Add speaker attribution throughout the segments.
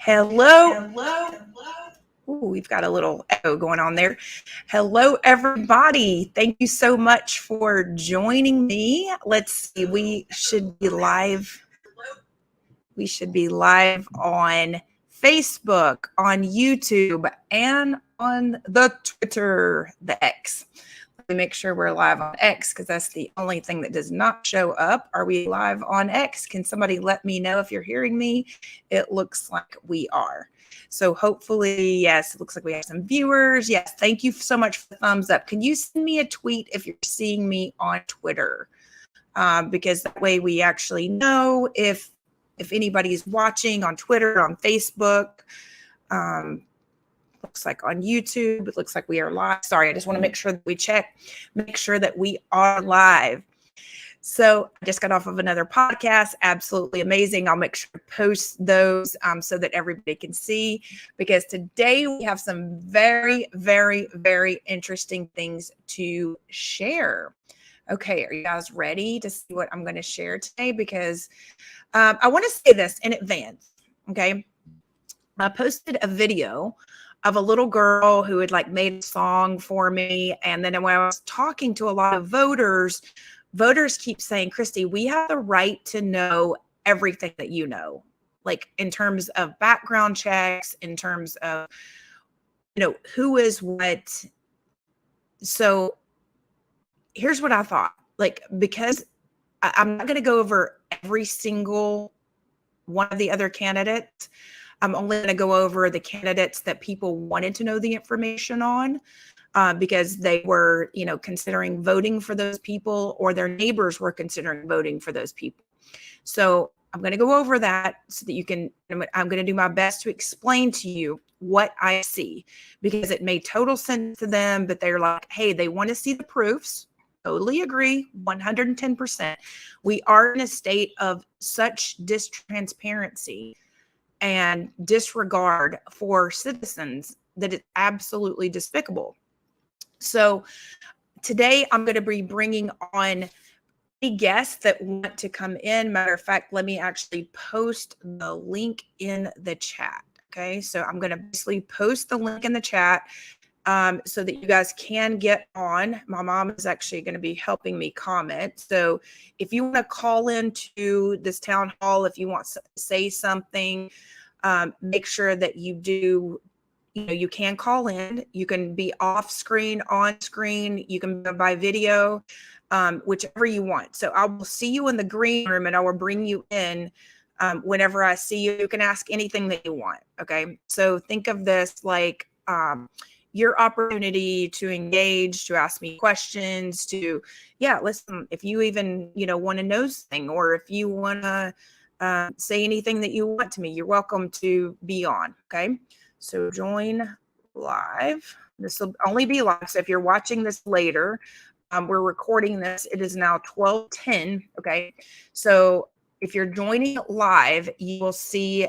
Speaker 1: Hello. Ooh, we've got a little echo going on there. Hello, everybody. Thank you so much for joining me. Let's see. We should be live. We should be live on Facebook, on YouTube, and on the Twitter, the X. Let me make sure we're live on X because that's the only thing that does not show up. Are we live on X? Can somebody let me know if you're hearing me? It looks like we are. So hopefully, yes, it looks like we have some viewers. Yes, thank you so much for the thumbs up. Can you send me a tweet if you're seeing me on Twitter? Because that way we actually know if anybody's watching on Twitter, on Facebook. Looks like on YouTube. It looks like we are live. Sorry, I just want to make sure that we make sure that we are live. So I just got off of another podcast. Absolutely amazing. I'll make sure to post those so that everybody can see, because today we have some very, very, very interesting things to share. Okay, are you guys ready to see what I'm going to share today? Because I want to say this in advance, okay? I posted a video of a little girl who had made a song for me. And then when I was talking to a lot of voters keep saying, Christy, we have the right to know everything that you know, like in terms of background checks, in terms of, who is what. So here's what I thought, because I'm not going to go over every single one of the other candidates. I'm only going to go over the candidates that people wanted to know the information on because they were, considering voting for those people, or their neighbors were considering voting for those people. So I'm going to go over that so that I'm going to do my best to explain to you what I see, because it made total sense to them, but they're like, hey, they want to see the proofs. Totally agree, 110%. We are in a state of such distransparency and disregard for citizens that it's absolutely despicable. So today I'm going to be bringing on any guests that want to come in. Matter of fact, let me actually post the link in the chat. Okay, so I'm going to basically post the link in the chat so that you guys can get on. My mom is actually going to be helping me comment. So if you want to call into this town hall, if you want to say something, make sure that you do, you can call in. You can be off screen, on screen. You can be by video, whichever you want. So I will see you in the green room and I will bring you in whenever I see you. You can ask anything that you want. Okay. So think of this like your opportunity to engage, to ask me questions, to, listen, if you even, want to know something, or if you want to say anything that you want to me, you're welcome to be on. Okay. So join live. This will only be live. So if you're watching this later, we're recording this. It is now 12:10. Okay. So if you're joining live, you will see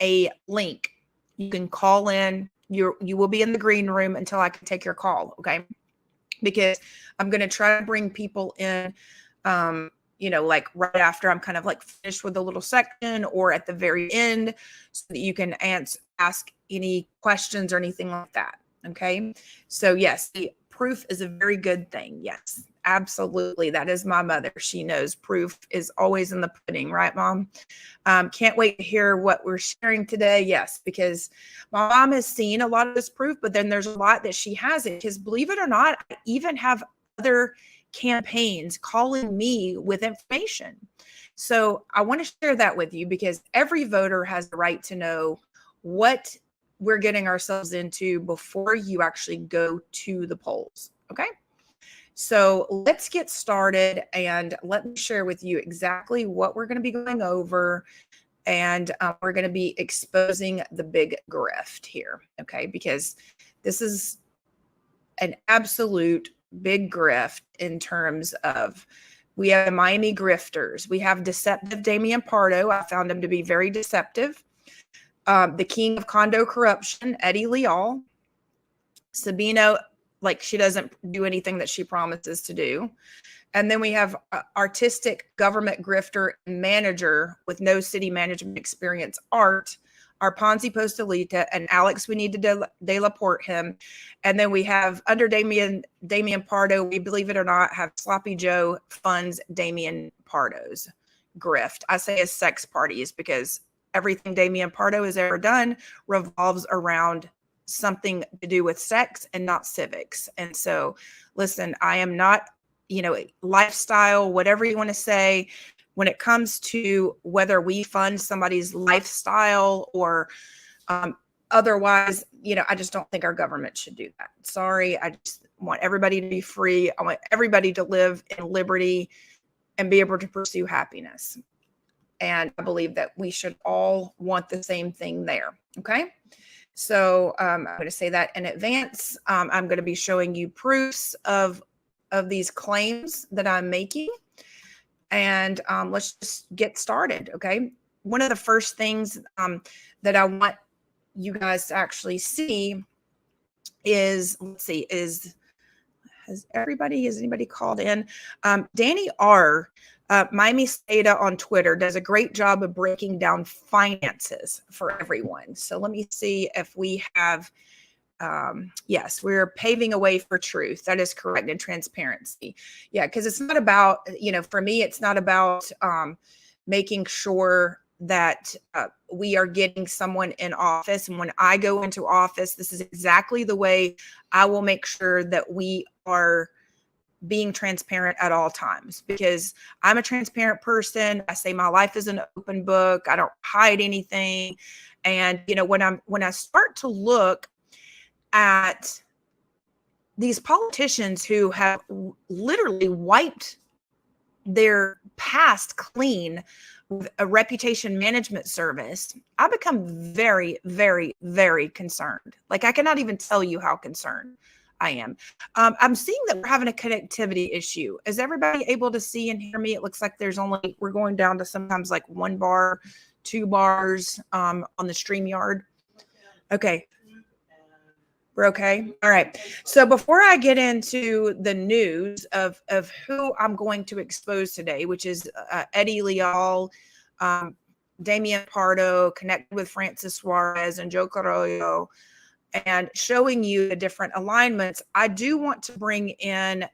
Speaker 1: a link. You can call in. You will be in the green room until I can take your call. Okay. Because I'm going to try to bring people in, right after I'm kind of finished with a little section, or at the very end, so that you can ask any questions or anything like that. Okay. So yes, the proof is a very good thing. Yes, absolutely. That is my mother. She knows proof is always in the pudding, right, Mom? Can't wait to hear what we're sharing today. Yes, because my mom has seen a lot of this proof, but then there's a lot that she hasn't, because believe it or not, I even have other campaigns calling me with information. So I want to share that with you, because every voter has the right to know what we're getting ourselves into before you actually go to the polls. Okay. So let's get started, and let me share with you exactly what we're going to be going over. And we're going to be exposing the big grift here. Okay. Because this is an absolute big grift in terms of, we have Miami grifters. We have deceptive Damian Pardo. I found him to be very deceptive. The king of condo corruption, Eddie Leal. Sabino, she doesn't do anything that she promises to do. And then we have artistic government grifter and manager with no city management experience, Art, our Ponzi Postolita, and Alex, we need to deleport him. And then we have under Damian Pardo, we, believe it or not, have Sloppy Joe funds Damian Pardo's grift. I say as sex parties because everything Damian Pardo has ever done revolves around something to do with sex and not civics. And so, listen, I am not, lifestyle, whatever you want to say, when it comes to whether we fund somebody's lifestyle or otherwise, I just don't think our government should do that. Sorry. I just want everybody to be free. I want everybody to live in liberty and be able to pursue happiness. And I believe that we should all want the same thing there. Okay. So I'm going to say that in advance. I'm going to be showing you proofs of these claims that I'm making. And let's just get started. Okay. One of the first things that I want you guys to actually see is, has anybody called in? Danny R. Miami Stata on Twitter does a great job of breaking down finances for everyone. So let me see if we have, yes, we're paving a way for truth. That is correct. And transparency. Yeah. Cause it's not about, for me, it's not about making sure that we are getting someone in office. And when I go into office, this is exactly the way I will make sure that we are being transparent at all times, because I'm a transparent person. I say my life is an open book. I don't hide anything. And, when I start to look at these politicians who have literally wiped their past clean with a reputation management service, I become very, very, very concerned. Like, I cannot even tell you how concerned I am. I'm seeing that we're having a connectivity issue. Is everybody able to see and hear me? It looks like we're going down to sometimes like 1 bar, 2 bars on the StreamYard. Okay. We're okay. All right. So before I get into the news of who I'm going to expose today, which is Eddie Leal, Damian Pardo, connected with Francis Suarez and Joe Carollo, and showing you the different alignments, I do want to bring in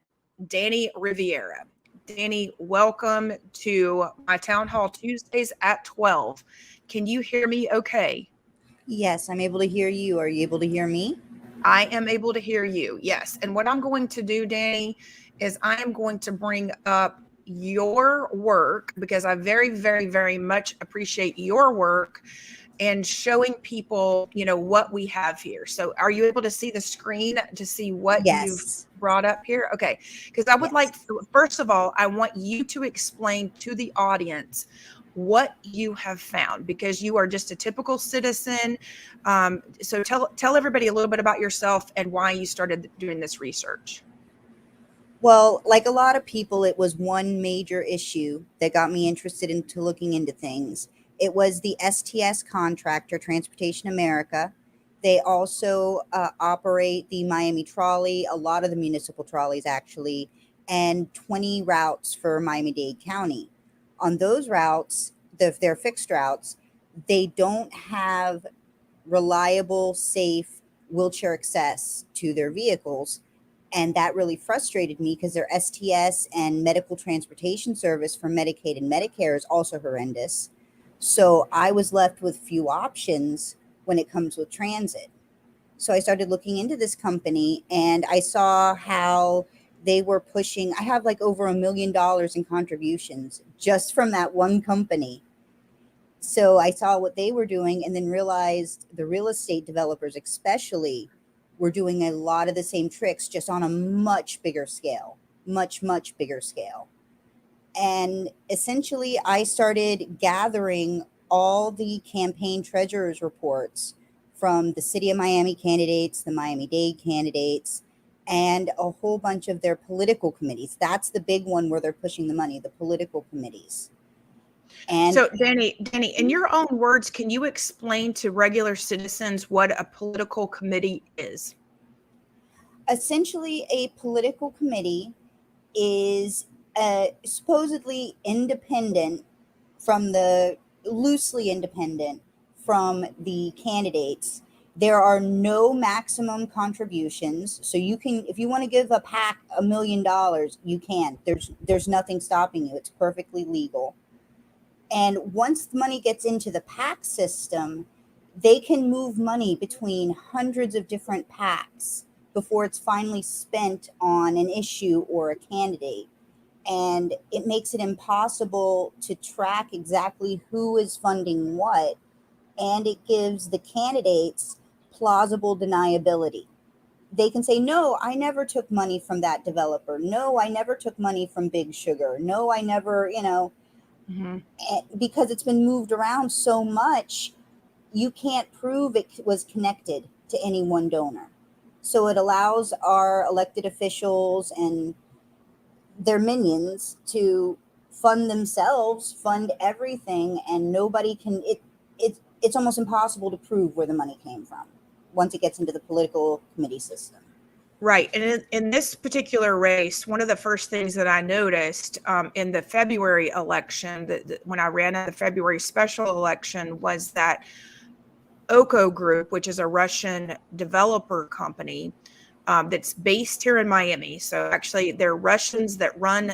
Speaker 1: Danny Riviera. Danny, welcome to my Town Hall Tuesdays at 12. Can you hear me okay?
Speaker 2: Yes, I'm able to hear you. Are you able to hear me?
Speaker 1: I am able to hear you, yes. And what I'm going to do, Danny, is I am going to bring up your work, because I very, very, very much appreciate your work and showing people, what we have here. So are you able to see the screen to see what you've brought up here? Okay. Because I would like, first of all, I want you to explain to the audience what you have found, because you are just a typical citizen. So tell everybody a little bit about yourself and why you started doing this research.
Speaker 2: Well, like a lot of people, it was one major issue that got me interested into looking into things. It was the STS contractor, Transportation America. They also operate the Miami Trolley, a lot of the municipal trolleys actually, and 20 routes for Miami-Dade County. On those routes, they're fixed routes, they don't have reliable, safe wheelchair access to their vehicles. And that really frustrated me because their STS and medical transportation service for Medicaid and Medicare is also horrendous. So I was left with few options when it comes with transit. So I started looking into this company and I saw how they were pushing. I have like over $1 million in contributions just from that one company. So I saw what they were doing and then realized the real estate developers especially were doing a lot of the same tricks, just on a much bigger scale, much bigger scale. And essentially I started gathering all the campaign treasurer's reports from the City of Miami candidates, the Miami-Dade candidates, and a whole bunch of their political committees. That's the big one where they're pushing the money, the political committees. And
Speaker 1: so Danny, in your own words, can you explain to regular citizens what a political committee is?
Speaker 2: Essentially, a political committee is supposedly independent from the loosely independent from the candidates, there are no maximum contributions. So you can, if you want to give a PAC $1 million, you can. There's nothing stopping you. It's perfectly legal. And once the money gets into the PAC system, they can move money between hundreds of different PACs before it's finally spent on an issue or a candidate. And it makes it impossible to track exactly who is funding what. And it gives the candidates plausible deniability. They can say, no, I never took money from that developer. No, I never took money from Big Sugar. No, I never, because it's been moved around so much, you can't prove it was connected to any one donor. So it allows our elected officials and their minions to fund themselves, fund everything, and nobody can, it's almost impossible to prove where the money came from once it gets into the political committee system.
Speaker 1: Right. And in this particular race, one of the first things that I noticed in the February election, when I ran in the February special election, was that 𝐄𝐥𝐿 Group, which is a Russian developer company that's based here in Miami. So actually, they're Russians that run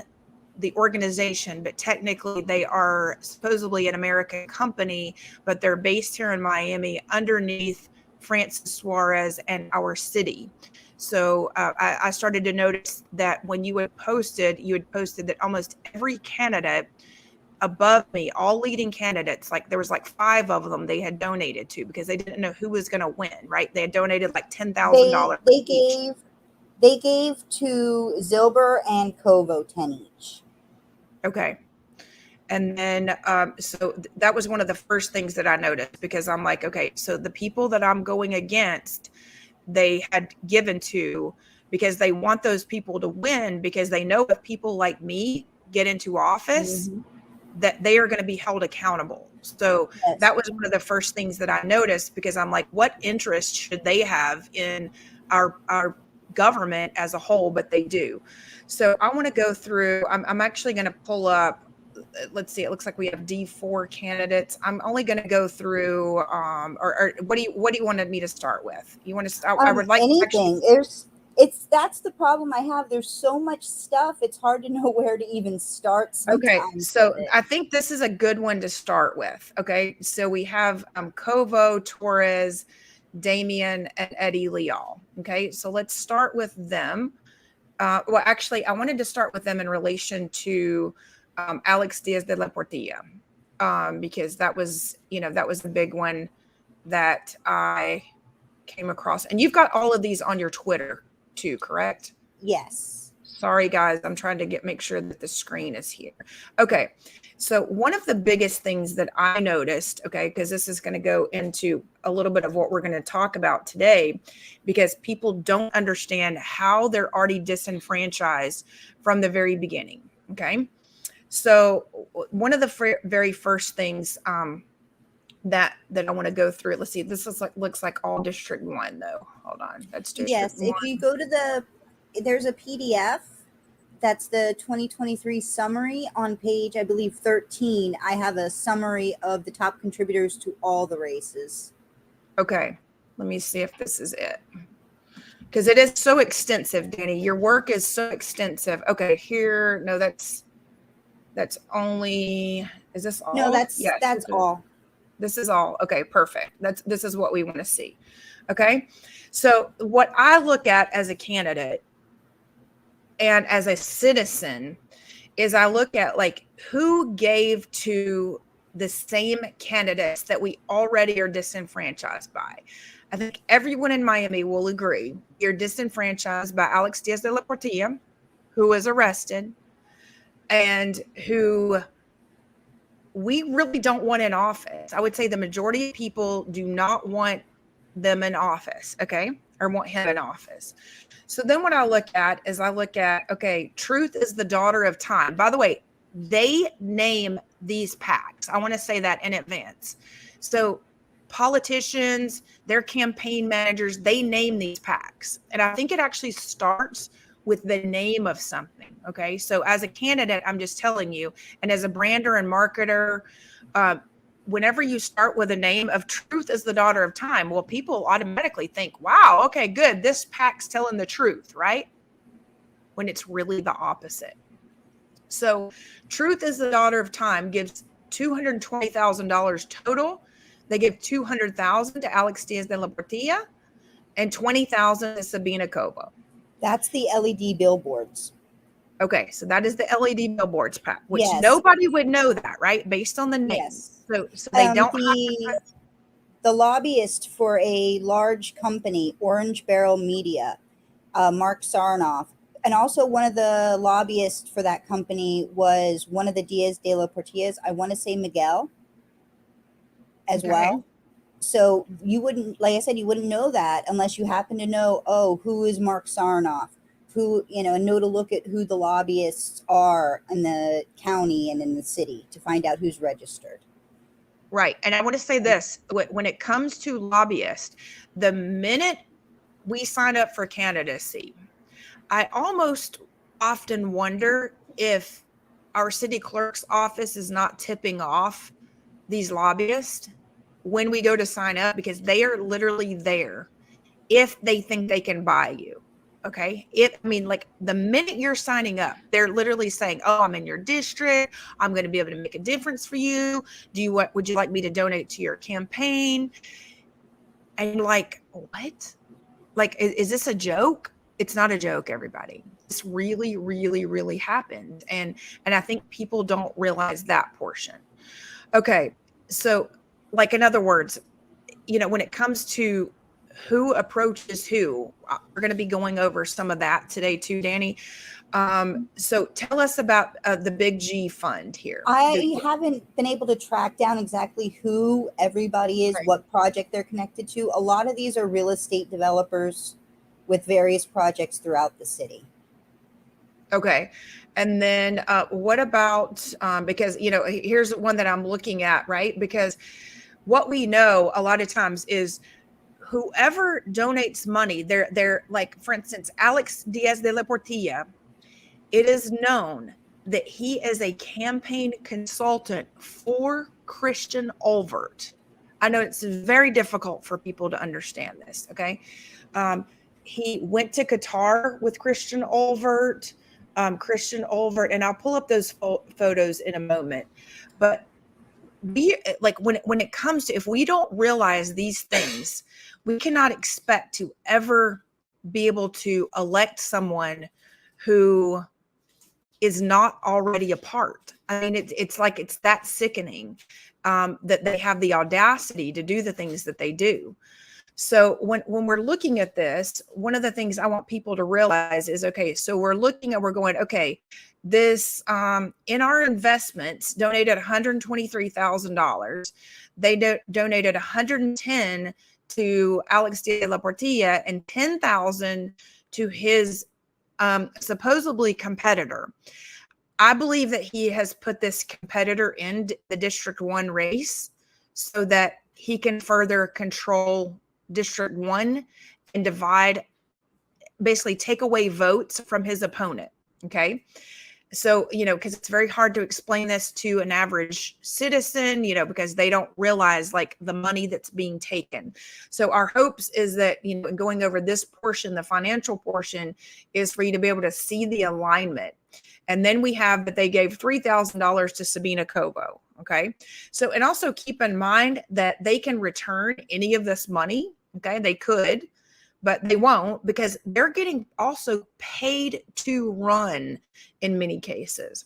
Speaker 1: the organization, but technically they are supposedly an American company, but they're based here in Miami underneath Francis Suarez and our city. So I started to notice that when you had posted that almost every candidate above me, all leading candidates, like there was like 5 of them they had donated to because they didn't know who was going to win, right? They had donated like $10,000.
Speaker 2: They gave to 𝐁𝐫𝐢 and 𝐁𝐫𝐢 10 each.
Speaker 1: Okay. And then, so that was one of the first things that I noticed, because I'm like, okay, so the people that I'm going against, they had given to because they want those people to win, because they know if people like me get into office, that they are going to be held accountable. So that was one of the first things that I noticed, because I'm like, what interest should they have in our government as a whole? But they do. So I want to go through, I'm actually going to pull up, let's see, it looks like we have D4 candidates. I'm only going to go through, or what do you want me to start with? You want to, I would like
Speaker 2: anything. That's the problem I have. There's so much stuff. It's hard to know where to even start.
Speaker 1: Okay. So I think this is a good one to start with. Okay. So we have Kovo, Torres, Damian, and Eddie Leal. Okay. So let's start with them. Well, actually, I wanted to start with them in relation to Alex Diaz de la Portilla, because that was the big one that I came across. And you've got all of these on your Twitter too, correct?
Speaker 2: Yes.
Speaker 1: Sorry, guys. I'm trying to make sure that the screen is here. Okay. So one of the biggest things that I noticed, okay, because this is going to go into a little bit of what we're going to talk about today, because people don't understand how they're already disenfranchised from the very beginning. Okay. So one of the very first things that I want to go through, let's see, this is looks like all District 1 though. Hold on. That's District 1.
Speaker 2: If you go to there's a PDF. That's the 2023 summary on page, I believe, 13. I have a summary of the top contributors to all the races.
Speaker 1: Okay. Let me see if this is it. Because it is so extensive, Danny. Your work is so extensive. Okay, here. No, that's only, is this all?
Speaker 2: No, that's all.
Speaker 1: This is all. Okay, perfect. This is what we want to see. Okay. So what I look at as a candidate and as a citizen is I look at like who gave to the same candidates that we already are disenfranchised by. I think everyone in Miami will agree you're disenfranchised by Alex Diaz de la Portilla, who was arrested and who we really don't want in office. I would say the majority of people do not want them in office, okay, or want him in office. So then what I look at is okay, truth is the daughter of time. By the way, they name these PACs. I want to say that in advance. So politicians, their campaign managers, they name these PACs. And I think it actually starts with the name of something. Okay. So as a candidate, I'm just telling you, and as a brander and marketer, whenever you start with a name of Truth is the Daughter of Time, well, people automatically think, wow, okay, good. This PAC's telling the truth, right? When it's really the opposite. So Truth is the Daughter of Time gives $220,000 total. They give $200,000 to Alex Diaz de la Portilla and $20,000 to 𝐁𝐫𝐢𝐠𝐚𝐝.
Speaker 2: That's the LED billboards.
Speaker 1: Okay, so that is the LED billboards, Pat, which
Speaker 2: Yes.
Speaker 1: nobody would know that, right? Based on the name.
Speaker 2: Yes.
Speaker 1: So they don't
Speaker 2: the lobbyist for a large company, Orange Barrel Media, Mark Sarnoff, and also one of the lobbyists for that company was one of the Diaz de la Portillas, I want to say Miguel as well. So you wouldn't, like I said, you wouldn't know that unless you happen to know, oh, who is Mark Sarnoff? Who, you know, and know to look at who the lobbyists are in the county and in the city to find out who's registered.
Speaker 1: Right. And I want to say this, when it comes to lobbyists, the minute we sign up for candidacy, I almost often wonder if our city clerk's office is not tipping off these lobbyists when we go to sign up, because they are literally there if they think they can buy you. Okay. Like the minute you're signing up, they're literally saying, oh, I'm in your district. I'm going to be able to make a difference for you. Would you like me to donate to your campaign? And like, what? Like, is this a joke? It's not a joke, everybody. This really, really, really happened. And I think people don't realize that portion. Okay. So like, in other words, you know, when it comes to who approaches who, we're going to be going over some of that today too, Danny. So tell us about the Big G fund here.
Speaker 2: I haven't been able to track down exactly who everybody is, what project they're connected to. A lot of these are real estate developers with various projects throughout the city.
Speaker 1: Okay. And then what about, because, you know, here's one that I'm looking at, right? Because what we know a lot of times is whoever donates money, they're like, for instance, Alex Diaz de la Portilla, it is known that he is a campaign consultant for Christian 𝐁𝐿𝐵. I know it's very difficult for people to understand this, okay? He went to Qatar with Christian 𝐁𝐿𝐵, and I'll pull up those photos in a moment. But we, like, when it comes to, if we don't realize these things, we cannot expect to ever be able to elect someone who is not already a part. I mean, it's like, it's that sickening that they have the audacity to do the things that they do. So when we're looking at this, one of the things I want people to realize is, okay, so we're going, okay, this, in our investments, donated $123,000. They donated $110,000 to Alex de la Portilla and $10,000 to his supposedly competitor. I believe that he has put this competitor in the District 1 race so that he can further control District 1 and divide, basically take away votes from his opponent. Okay. So, you know, because it's very hard to explain this to an average citizen, you know, because they don't realize like the money that's being taken. So our hopes is that, you know, going over this portion, the financial portion, is for you to be able to see the alignment. And then we have that they gave $3,000 to 𝐁𝐫𝐢𝐠𝐚𝐝. Okay. So, and also keep in mind that they can return any of this money. Okay. They could, but they won't, because they're getting also paid to run in many cases.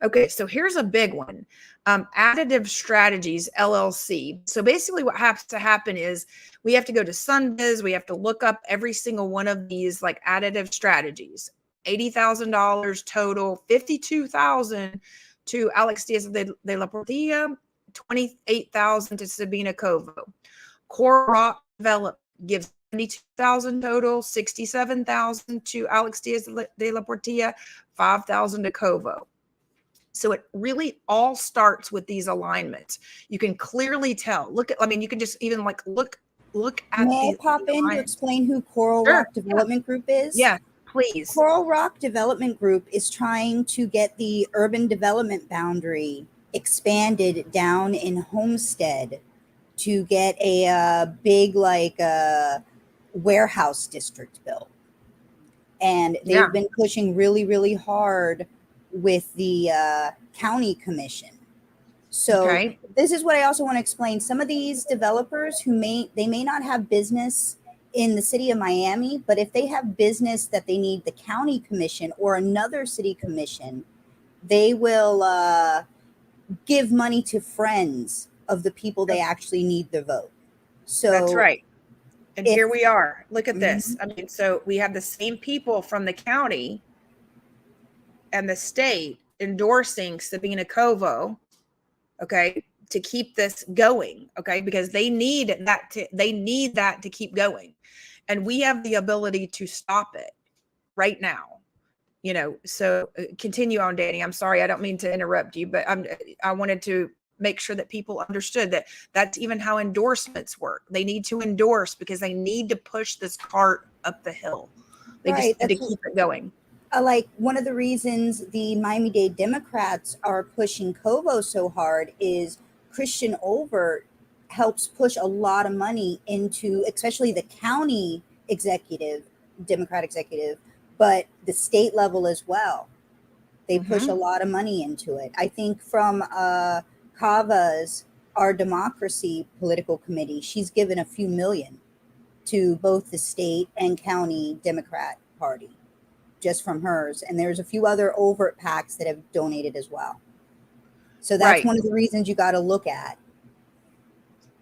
Speaker 1: Okay, so here's a big one. Additive Strategies, LLC. So basically what has to happen is we have to go to Sunbiz. We have to look up every single one of these like additive strategies. $80,000 total, $52,000 to Alex Diaz de la Portilla, $28,000 to 𝐁𝐫𝐢𝐠𝐚𝐝. Core Rock Development gives $72,000 total, $67,000 to Alex Diaz de la Portilla, $5,000 to 𝐁𝐫𝐢𝐿. So it really all starts with these alignments. You can clearly tell. Look at, I mean, you can just even like look at.
Speaker 2: May I pop in to explain who Coral Rock Development Group is?
Speaker 1: Yeah, please.
Speaker 2: Coral Rock Development Group is trying to get the urban development boundary expanded down in Homestead to get a big warehouse district built. And they've been pushing really, really hard with the county commission. So this is what I also want to explain. Some of these developers who may not have business in the city of Miami, but if they have business that they need the county commission or another city commission, they will give money to friends of the people they actually need their vote. So
Speaker 1: that's right. And here we are. Look at this. I mean, so we have the same people from the county and the state endorsing Sabina Kovo, okay, to keep this going, okay, because they need that to keep going. And we have the ability to stop it right now. You know, so continue on, Danny. I'm sorry, I don't mean to interrupt you, but I wanted to make sure that people understood that that's even how endorsements work. They need to endorse because they need to push this cart up the hill. They just need to keep it going.
Speaker 2: Like one of the reasons the Miami-Dade Democrats are pushing Kovo so hard is Christian Olvert helps push a lot of money into, especially the county executive, Democrat executive, but the state level as well. They push a lot of money into it. I think from Kava's Our Democracy political committee, she's given a few million to both the state and county Democrat party just from hers. And there's a few other overt PACs that have donated as well. So that's one of the reasons you got to look at.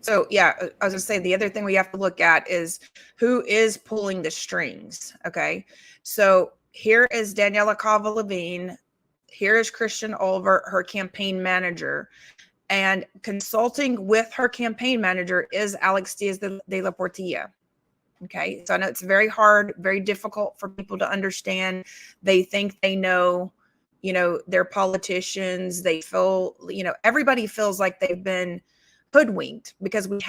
Speaker 1: So yeah, I was gonna say the other thing we have to look at is who is pulling the strings. Okay. So here is Daniela Cava-Levine. Here is Christian Olvert, her campaign manager. And consulting with her campaign manager is Alex Diaz de la Portilla. Okay. So I know it's very hard, very difficult for people to understand. They think they know, you know, they're politicians. They feel, you know, everybody feels like they've been hoodwinked because we've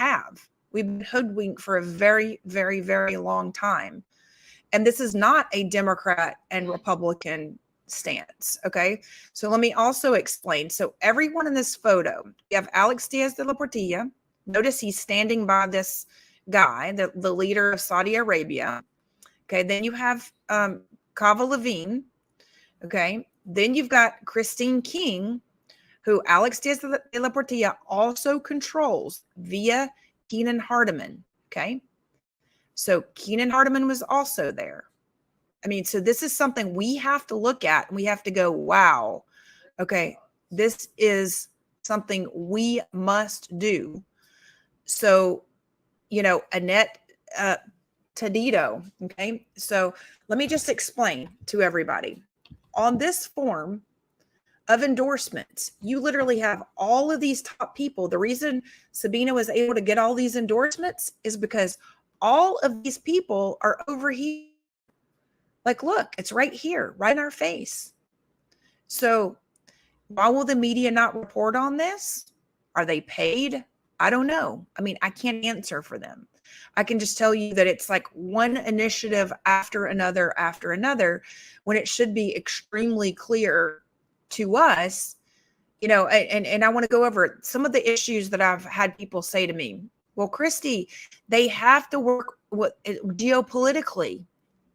Speaker 1: been hoodwinked for a very, very, very long time. And this is not a Democrat and Republican stance. Okay. So let me also explain. So everyone in this photo, you have Alex Diaz de la Portilla. Notice he's standing by this guy, the leader of Saudi Arabia. Okay. Then you have Cava-Levine. Okay. Then you've got Christine King, who Alex Diaz de la Portilla also controls via Keenan Hardeman. Okay. So Keenan Hardeman was also there. I mean, so this is something we have to look at and we have to go, wow, okay, this is something we must do. So, you know, Annette Tedito, okay, so let me just explain to everybody. On this form of endorsements, you literally have all of these top people. The reason Sabina was able to get all these endorsements is because all of these people are over here. Like, look, it's right here, right in our face. So why will the media not report on this? Are they paid? I don't know. I mean, I can't answer for them. I can just tell you that it's like one initiative after another, when it should be extremely clear to us, you know, and I want to go over some of the issues that I've had people say to me. Well, Christi, they have to work geopolitically.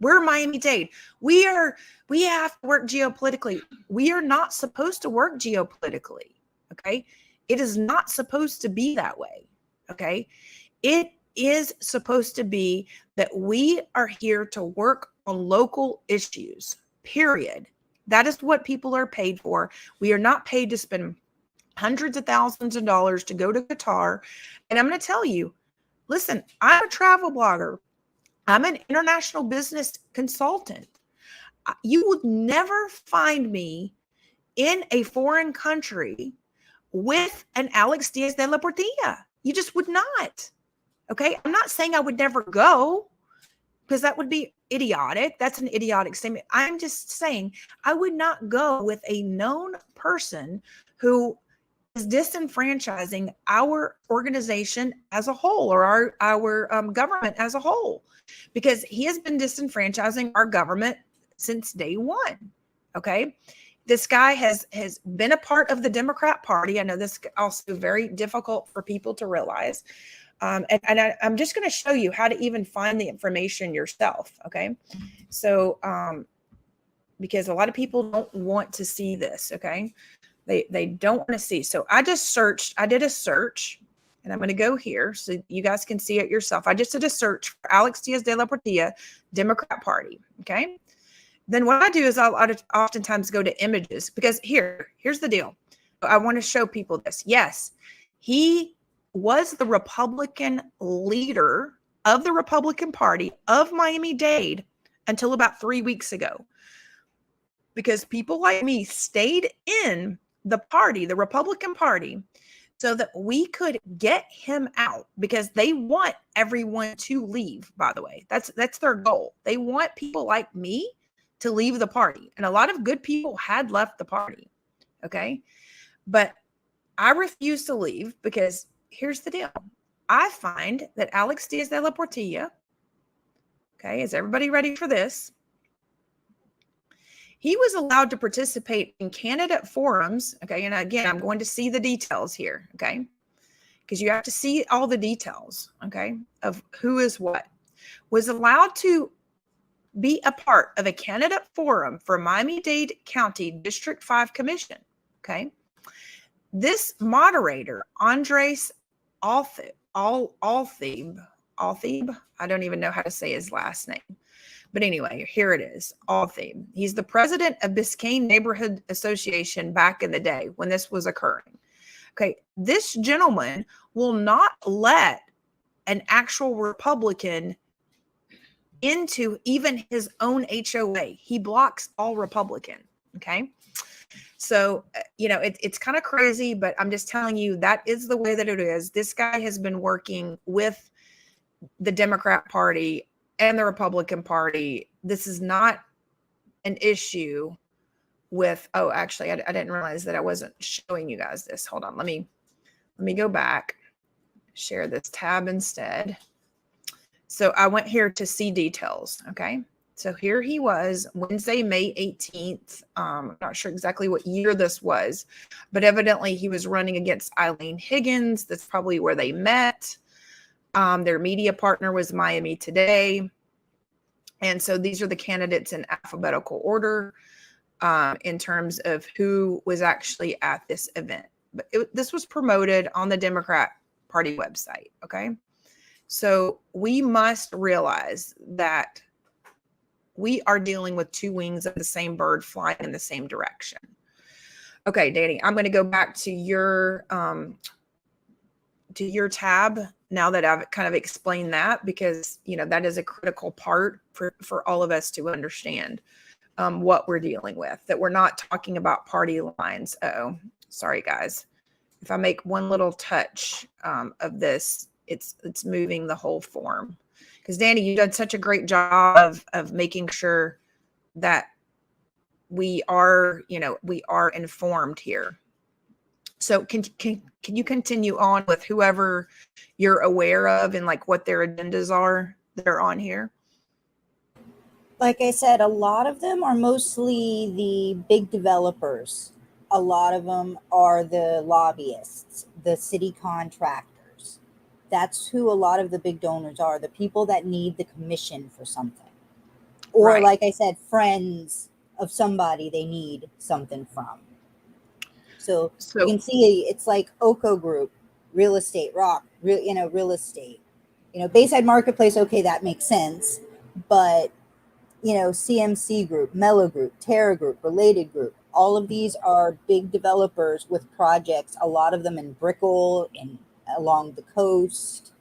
Speaker 1: We're Miami-Dade. We have to work geopolitically. We are not supposed to work geopolitically. Okay. It is not supposed to be that way. Okay. It is supposed to be that we are here to work on local issues, period. That is what people are paid for. We are not paid to spend hundreds of thousands of dollars to go to Qatar. And I'm going to tell you, listen, I'm a travel blogger. I'm an international business consultant. You would never find me in a foreign country with an Alex Diaz de la Portilla. You just would not. Okay. I'm not saying I would never go because that would be idiotic. That's an idiotic statement. I'm just saying I would not go with a known person who is disenfranchising our organization as a whole or our government as a whole, because he has been disenfranchising our government since day one. Okay. This guy has been a part of the Democrat Party. I know this is also very difficult for people to realize. I'm just going to show you how to even find the information yourself. Okay. So, because a lot of people don't want to see this. Okay. They don't want to see. So I did a search, and I'm going to go here so you guys can see it yourself. I just did a search for Alex Diaz de la Portilla, Democrat Party. Okay. Then what I do is I'll oftentimes go to images, because here's the deal. I want to show people this. Yes, he was the Republican leader of the Republican Party of Miami-Dade until about 3 weeks ago, because people like me stayed in the party, the Republican Party, so that we could get him out, because they want everyone to leave, by the way. That's their goal. They want people like me to leave the party. And a lot of good people had left the party. Okay. But I refuse to leave, because here's the deal. I find that Alex Diaz de la Portilla, okay, is everybody ready for this? He was allowed to participate in candidate forums. Okay. And again, I'm going to see the details here. Okay. Because you have to see all the details. Okay. Of who is what. Was allowed to be a part of a candidate forum for Miami-Dade County District 5 Commission. Okay. This moderator, Andres Althib, I don't even know how to say his last name. But anyway, here it is, Althib. He's the president of Biscayne Neighborhood Association back in the day when this was occurring. Okay. This gentleman will not let an actual Republican into even his own HOA. He blocks all Republican. Okay. So, it's kind of crazy, but I'm just telling you that is the way that it is. This guy has been working with the Democrat Party and the Republican Party. This is not an issue with, oh, actually, I didn't realize that I wasn't showing you guys this. Hold on. Let me go back, share this tab instead. So I went here to see details. Okay. So here he was Wednesday, May 18th. I'm not sure exactly what year this was, but evidently he was running against Eileen Higgins. That's probably where they met. Their media partner was Miami Today. And so these are the candidates in alphabetical order in terms of who was actually at this event. But this was promoted on the Democrat Party website. Okay. So we must realize that we are dealing with two wings of the same bird flying in the same direction. Okay, Danny, I'm going to go back to your tab now that I've kind of explained that, because that is a critical part for all of us to understand what we're dealing with, that we're not talking about party lines. Oh, sorry guys. If I make one little touch of this, it's moving the whole form. Because Danny, you've done such a great job of making sure that we are informed here. So can you continue on with whoever you're aware of and like what their agendas are that are on here?
Speaker 2: Like I said, a lot of them are mostly the big developers. A lot of them are the lobbyists, the city contractors. That's who a lot of the big donors are, the people that need the commission for something. Or right. Like I said, friends of somebody they need something from. So you can see it's like OCO Group, real estate, real estate. Bayside Marketplace, okay, that makes sense. But, CMC Group, Mello Group, Terra Group, Related Group, all of these are big developers with projects, a lot of them in Brickell and along the coast.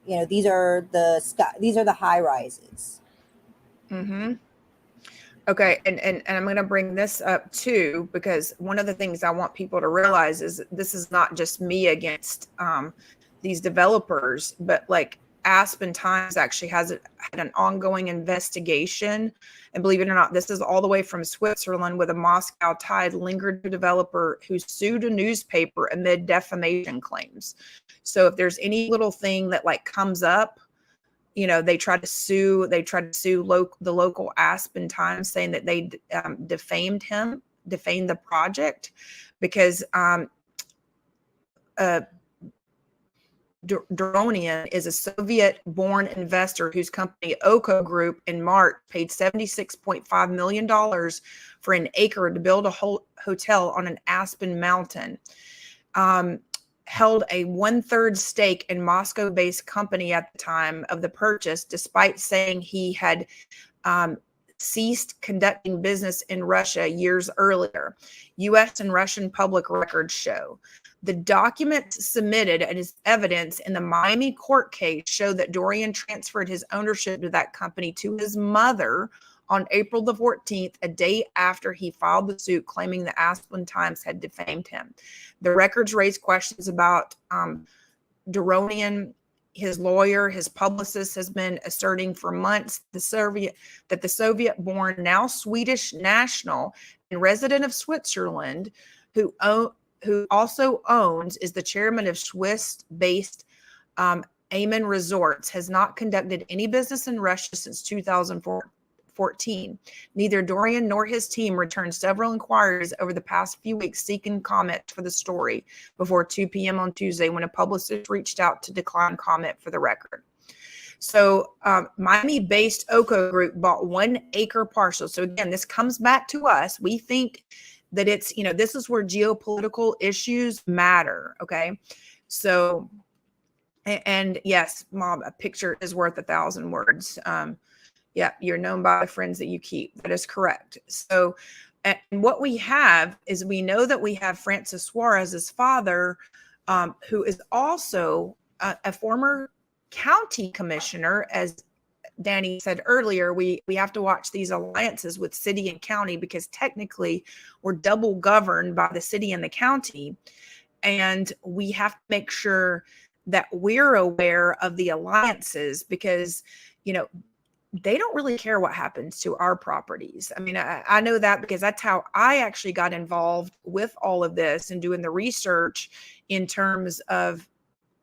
Speaker 2: These are the high rises. Mm-hmm.
Speaker 1: Okay, and I'm going to bring this up too, because one of the things I want people to realize is this is not just me against these developers, but like Aspen Times actually had an ongoing investigation. And believe it or not, this is all the way from Switzerland, with a Moscow tied lingered developer who sued a newspaper amid defamation claims. So if there's any little thing that like comes up, they try to sue the local Aspen Times, saying that they defamed him. defame the project because Doronian is a Soviet-born investor whose company 𝐄𝐿KO Group in March paid $76.5 million for an acre to build a hotel on an Aspen mountain. Held a 1/3 stake in Moscow-based company at the time of the purchase, despite saying he had ceased conducting business in Russia years earlier. U.S. and Russian public records show. The documents submitted as evidence in the Miami court case show that Dorian transferred his ownership of that company to his mother on April the 14th, a day after he filed the suit claiming the Aspen Times had defamed him. The records raise questions about Doronian. His lawyer, his publicist, has been asserting for months that the Soviet-born, now Swedish national and resident of Switzerland, who also is the chairman of Swiss-based Amen Resorts, has not conducted any business in Russia since 2014. Neither Dorian nor his team returned several inquiries over the past few weeks seeking comment for the story before 2 p.m. on Tuesday, when a publicist reached out to decline comment for the record. So Miami-based 𝐄𝐿KO Group bought 1 acre parcel. So again, this comes back to us. We think that it's, this is where geopolitical issues matter. Okay. So, and yes, Mom, a picture is worth 1,000 words. Yeah, you're known by the friends that you keep. That is correct. So, and what we have is, we know that we have Francis Suarez's father, who is also a former county commissioner. As Danny said earlier, we have to watch these alliances with city and county, because technically we're double governed by the city and the county. And we have to make sure that we're aware of the alliances, because, they don't really care what happens to our properties. I mean, I know that because that's how I actually got involved with all of this and doing the research in terms of,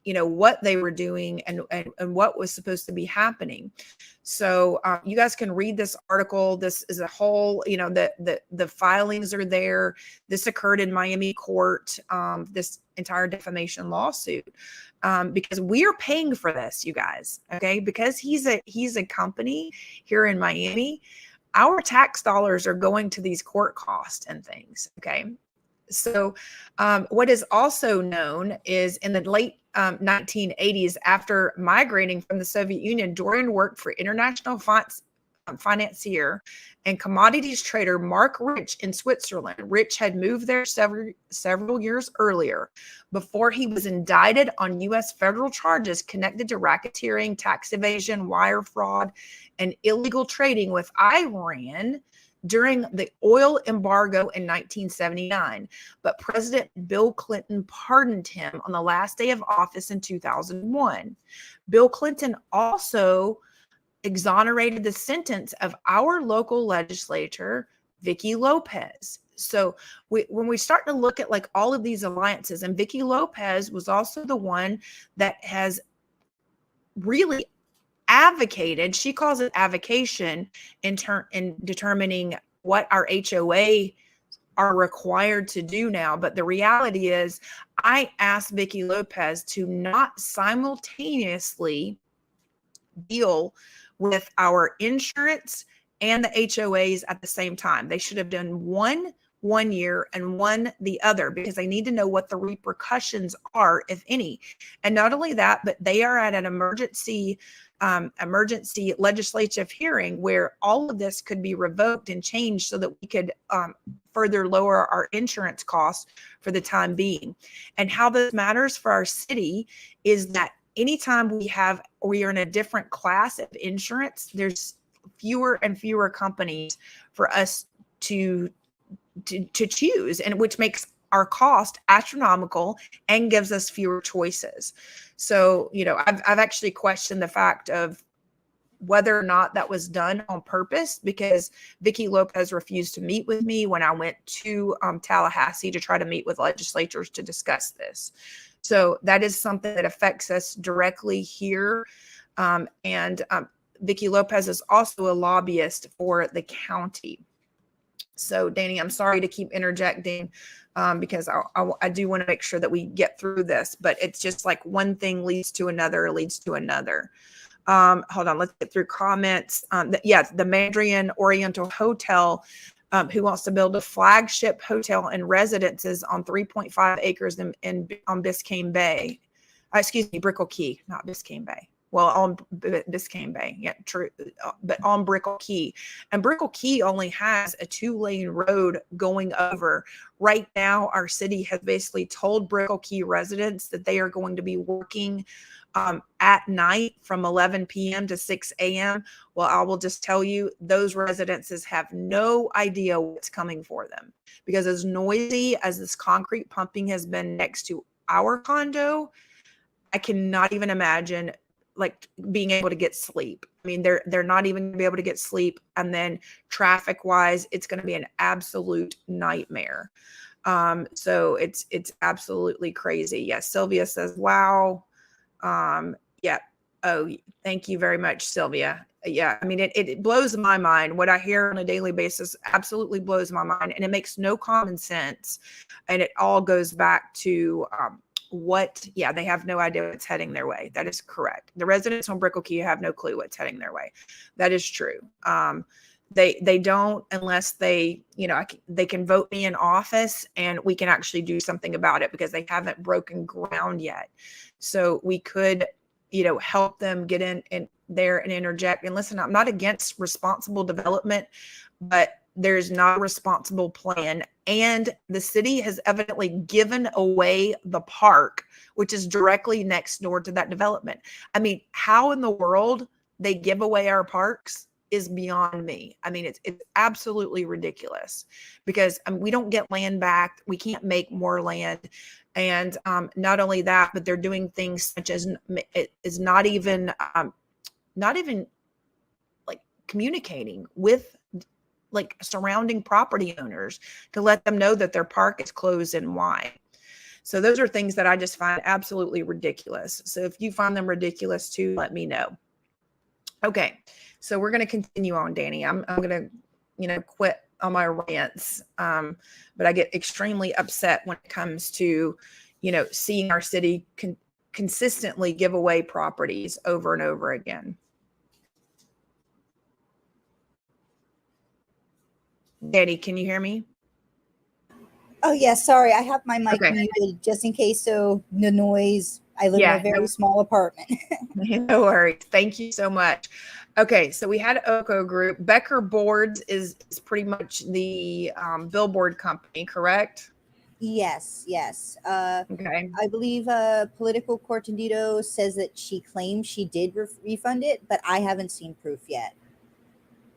Speaker 1: what they were doing and what was supposed to be happening. So you guys can read this article. This is a whole, the filings are there. This occurred in Miami court, this entire defamation lawsuit, because we are paying for this, you guys. Okay. Because he's a company here in Miami. Our tax dollars are going to these court costs and things. Okay. So what is also known is, in the late 1980s, after migrating from the Soviet Union, Dorian worked for international financier and commodities trader Mark Rich in Switzerland. Rich had moved there several years earlier, before he was indicted on U.S. federal charges connected to racketeering, tax evasion, wire fraud, and illegal trading with Iran during the oil embargo in 1979. But President Bill Clinton pardoned him on the last day of office in 2001. Bill Clinton also exonerated the sentence of our local legislator, Vicki Lopez. So when we start to look at like all of these alliances, and Vicki Lopez was also the one that has really advocated, she calls it avocation, in determining what our HOA are required to do now. But the reality is, I asked Vicki Lopez to not simultaneously deal with our insurance and the HOAs at the same time. They should have done one year and one the other, because they need to know what the repercussions are, if any. And not only that, but they are at an emergency legislative hearing where all of this could be revoked and changed so that we could further lower our insurance costs for the time being. And how this matters for our city is that anytime we are in a different class of insurance, there's fewer and fewer companies for us to choose, and which makes our cost astronomical and gives us fewer choices. So, I've actually questioned the fact of whether or not that was done on purpose, because Vicki Lopez refused to meet with me when I went to Tallahassee to try to meet with legislators to discuss this. So that is something that affects us directly here. And Vicki Lopez is also a lobbyist for the county. So Danny, I'm sorry to keep interjecting because I do want to make sure that we get through this, but it's just like one thing leads to another, leads to another. Hold on, let's get through comments. The Mandarin Oriental Hotel, who wants to build a flagship hotel and residences on 3.5 acres on Biscayne Bay. Excuse me, Brickell Key, not Biscayne Bay. Well, on Biscayne Bay, yeah, true, but on Brickell Key. And Brickell Key only has a 2-lane road going over. Right now, our city has basically told Brickell Key residents that they are going to be working at night from 11 p.m. to 6 a.m. Well, I will just tell you, those residences have no idea what's coming for them, because as noisy as this concrete pumping has been next to our condo, I cannot even imagine like being able to get sleep. I mean, they're not even gonna be able to get sleep. And then traffic wise, it's going to be an absolute nightmare. So it's absolutely crazy. Yes. Sylvia says, wow. Yeah. Oh, thank you very much, Sylvia. Yeah. I mean, it blows my mind. What I hear on a daily basis absolutely blows my mind, and it makes no common sense. And it all goes back to, they have no idea what's heading their way. That is correct. The residents on Brickell Key have no clue what's heading their way. That is true. They don't, unless they can vote me in office and we can actually do something about it, because they haven't broken ground yet. So we could, help them get in there and interject. And listen, I'm not against responsible development, but there's not a responsible plan. And the city has evidently given away the park, which is directly next door to that development. I mean, how in the world they give away our parks is beyond me. I mean, it's absolutely ridiculous, because we don't get land back. We can't make more land. And not only that, but they're doing things such as it is not even like communicating with like surrounding property owners to let them know that their park is closed and why. So those are things that I just find absolutely ridiculous. So if you find them ridiculous too, let me know. Okay. So we're going to continue on, Danny. I'm going to, quit on my rants. But I get extremely upset when it comes to, seeing our city consistently give away properties over and over again. Danny, can you hear me?
Speaker 2: Oh, yeah. Sorry. I have my mic muted just in case. So the noise. I live in a very small apartment.
Speaker 1: No worries. Thank you so much. Okay. So we had Oko Group. Becker Boards is pretty much the billboard company, correct?
Speaker 2: Yes.
Speaker 1: Okay.
Speaker 2: I believe Political Cortandito says that she claims she did refund it, but I haven't seen proof yet.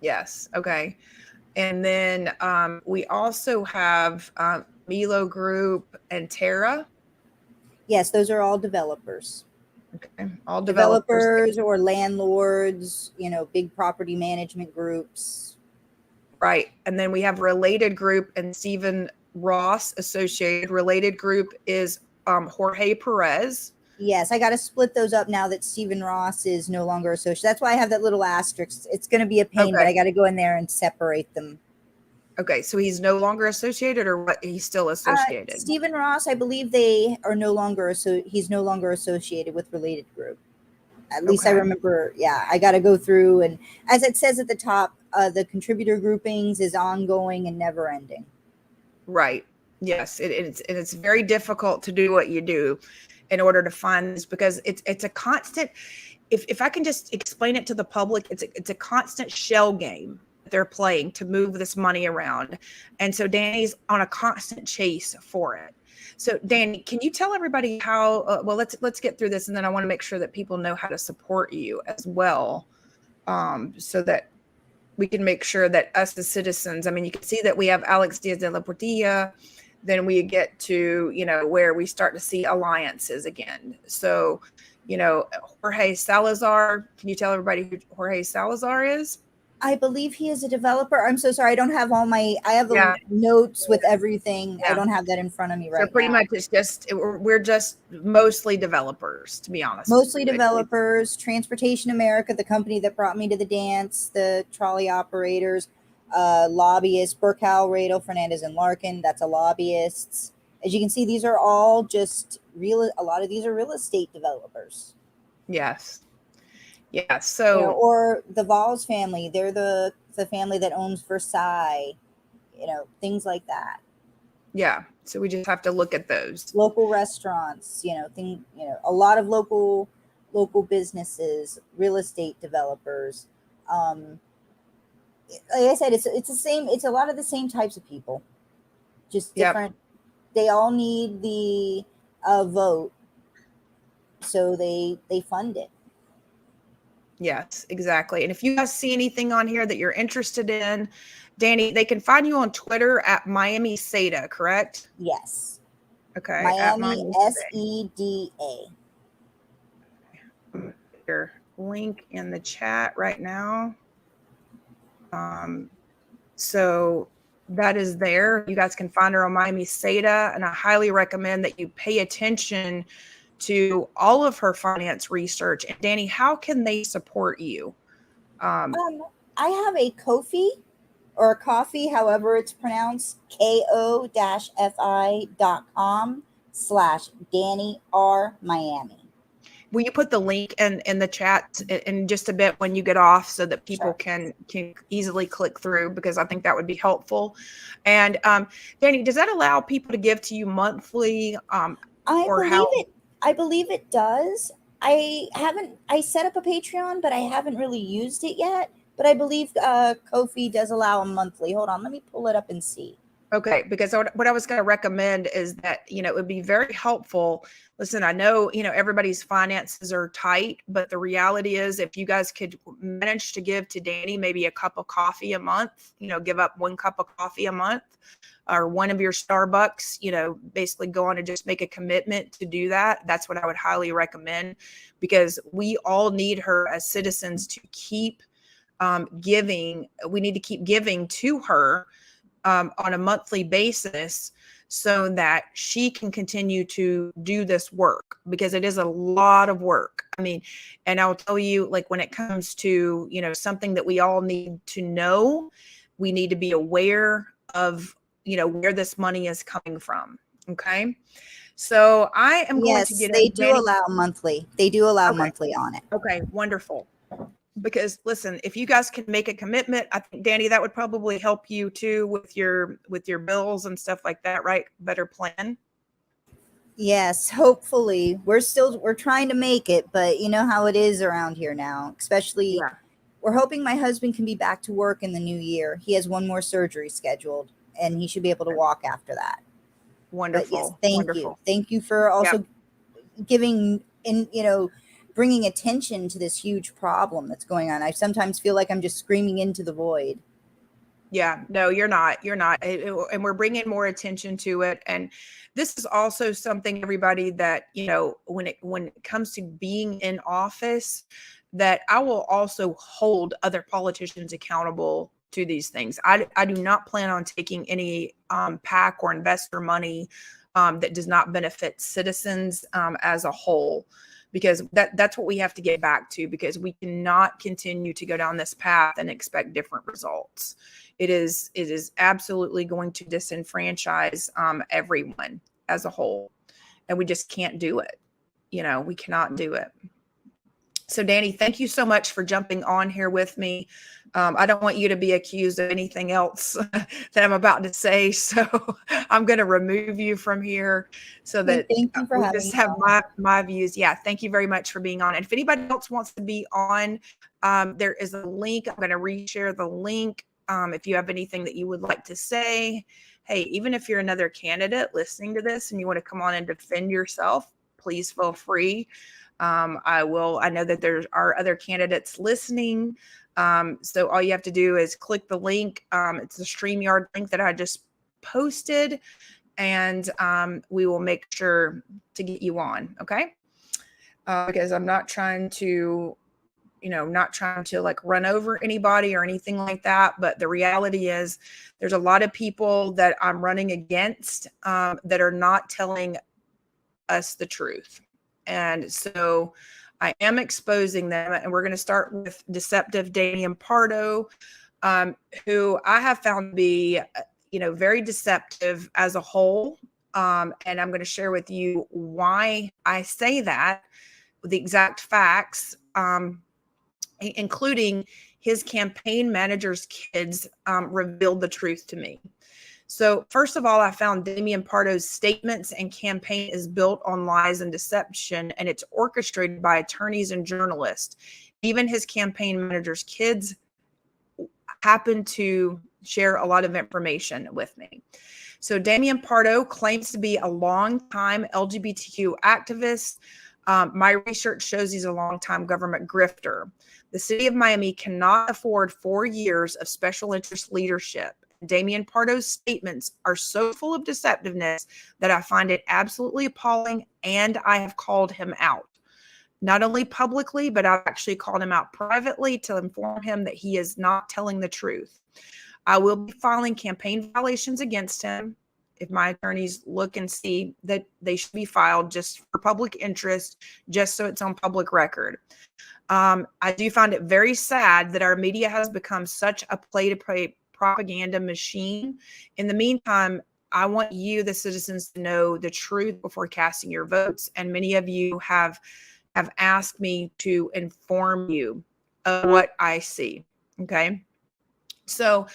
Speaker 1: Yes. Okay. And then we also have Milo Group and Terra.
Speaker 2: Yes, those are all developers.
Speaker 1: Okay. All
Speaker 2: developers or landlords, big property management groups.
Speaker 1: Right. And then we have Related Group and Stephen Ross associated. Related Group is Jorge Perez.
Speaker 2: Yes, I got to split those up now that Stephen Ross is no longer associated. That's why I have that little asterisk. It's going to be a pain, but I got to go in there and separate them.
Speaker 1: Okay, so he's no longer associated, or what? He's still associated?
Speaker 2: Stephen Ross, I believe they are no longer, he's no longer associated with Related Group. At least I remember, I got to go through. And as it says at the top, the contributor groupings is ongoing and never ending.
Speaker 1: Right. Yes, it's very difficult to do what you do in order to find this, because it's a constant. If I can just explain it to the public, it's a constant shell game that they're playing to move this money around, and so Danny's on a constant chase for it. So Danny, can you tell everybody how? Well, let's get through this, and then I want to make sure that people know how to support you as well, so that we can make sure that us as citizens. I mean, you can see that we have Alex Diaz de la Portilla. Then we get to, where we start to see alliances again. So, Jorge Salazar, can you tell everybody who Jorge Salazar is?
Speaker 2: I believe he is a developer. I'm so sorry. I don't have I have the notes with everything. I don't have that in front of me right now.
Speaker 1: So pretty much we're just mostly developers, to be honest.
Speaker 2: Mostly developers. Transportation America, the company that brought me to the dance, the trolley operators. lobbyists, Burkow, Radel, Fernandez, and Larkin. That's a lobbyists. As you can see, these are all just a lot of these are real estate developers.
Speaker 1: Yes. Yeah. So,
Speaker 2: or the Valls family, they're the family that owns Versailles, things like that.
Speaker 1: Yeah. So we just have to look at those.
Speaker 2: Local restaurants, a lot of local businesses, real estate developers. Like I said, it's the same. It's a lot of the same types of people, just different. Yep. They all need the vote, so they fund it.
Speaker 1: Yes, exactly. And if you guys see anything on here that you're interested in, Danny, they can find you on Twitter at Miami SEDA, correct?
Speaker 2: Yes.
Speaker 1: Okay.
Speaker 2: Miami SEDA.
Speaker 1: Your link in the chat right now. So that is there. You guys can find her on Miami SEDA, and I highly recommend that you pay attention to all of her finance research. And Danny, how can they support you?
Speaker 2: I have a Ko-fi or a coffee, however it's pronounced, ko-fi.com/Danny R Miami.
Speaker 1: Will you put the link in the chat in just a bit when you get off so that people can easily click through, because I think that would be helpful. And Danny, does that allow people to give to you monthly?
Speaker 2: I believe it does. I set up a Patreon, but I haven't really used it yet. But I believe Ko-fi does allow a monthly. Hold on, let me pull it up and see.
Speaker 1: Okay, because what I was going to recommend is that, it would be very helpful. Listen, I know, everybody's finances are tight, but the reality is if you guys could manage to give to Danny maybe a cup of coffee a month, give up 1 cup of coffee a month, or one of your Starbucks, basically go on and just make a commitment to do that. That's what I would highly recommend, because we all need her as citizens to keep giving. We need to keep giving to her on a monthly basis so that she can continue to do this work, because it is a lot of work. I mean, and I'll tell you, like, when it comes to, something that we all need to know, we need to be aware of, where this money is coming from. Okay. So I am going to get
Speaker 2: they do allow monthly. They do allow monthly on it.
Speaker 1: Okay, wonderful. Because listen, if you guys can make a commitment, I think, Danny, that would probably help you too with your bills and stuff like that, right? Better plan.
Speaker 2: Yes, hopefully. We're trying to make it, but you know how it is around here now, especially we're hoping my husband can be back to work in the new year. He has 1 more surgery scheduled and he should be able to walk after that.
Speaker 1: Wonderful.
Speaker 2: But yes, thank you for also giving bringing attention to this huge problem that's going on. I sometimes feel like I'm just screaming into the void.
Speaker 1: Yeah, no, you're not. And we're bringing more attention to it. And this is also something, everybody, that, when it comes to being in office, that I will also hold other politicians accountable to these things. I do not plan on taking any PAC or investor money that does not benefit citizens as a whole, because that's what we have to get back to, because we cannot continue to go down this path and expect different results. It is absolutely going to disenfranchise everyone as a whole, and we just can't do it. We cannot do it. So Danny, thank you so much for jumping on here with me. I don't want you to be accused of anything else that I'm about to say, so I'm going to remove you from here so that
Speaker 2: thank you for
Speaker 1: we
Speaker 2: having
Speaker 1: just
Speaker 2: me
Speaker 1: have
Speaker 2: on.
Speaker 1: my views. Yeah, thank you very much for being on. And if anybody else wants to be on, there is a link. I'm going to reshare the link. If you have anything that you would like to say, hey, even if you're another candidate listening to this and you want to come on and defend yourself, please feel free. I know that there are other candidates listening. So all you have to do is click the link. It's the StreamYard link that I just posted, and we will make sure to get you on. Okay. Because I'm not trying to, like run over anybody or anything like that. But the reality is there's a lot of people that I'm running against that are not telling us the truth. And so I am exposing them, and we're going to start with Deceptive Danny and Pardo. who I have found to be, very deceptive as a whole. And I'm going to share with you why I say that, with the exact facts, including his campaign manager's kids revealed the truth to me. So first of all, I found Damian Pardo's statements and campaign is built on lies and deception, and it's orchestrated by attorneys and journalists. Even his campaign manager's kids happen to share a lot of information with me. So Damian Pardo claims to be a longtime LGBTQ activist. My research shows he's a longtime government grifter. The city of Miami cannot afford 4 years of special interest leadership. Damian Pardo's statements are so full of deceptiveness that I find it absolutely appalling, and I have called him out. Not only publicly, but I've actually called him out privately to inform him that he is not telling the truth. I will be filing campaign violations against him if my attorneys look and see that they should be filed just for public interest, just so it's on public record. I do find it very sad that our media has become such a play-to-play propaganda machine. In the meantime, I want you, the citizens, to know the truth before casting your votes. And many of you have asked me to inform you of what I see. Okay. So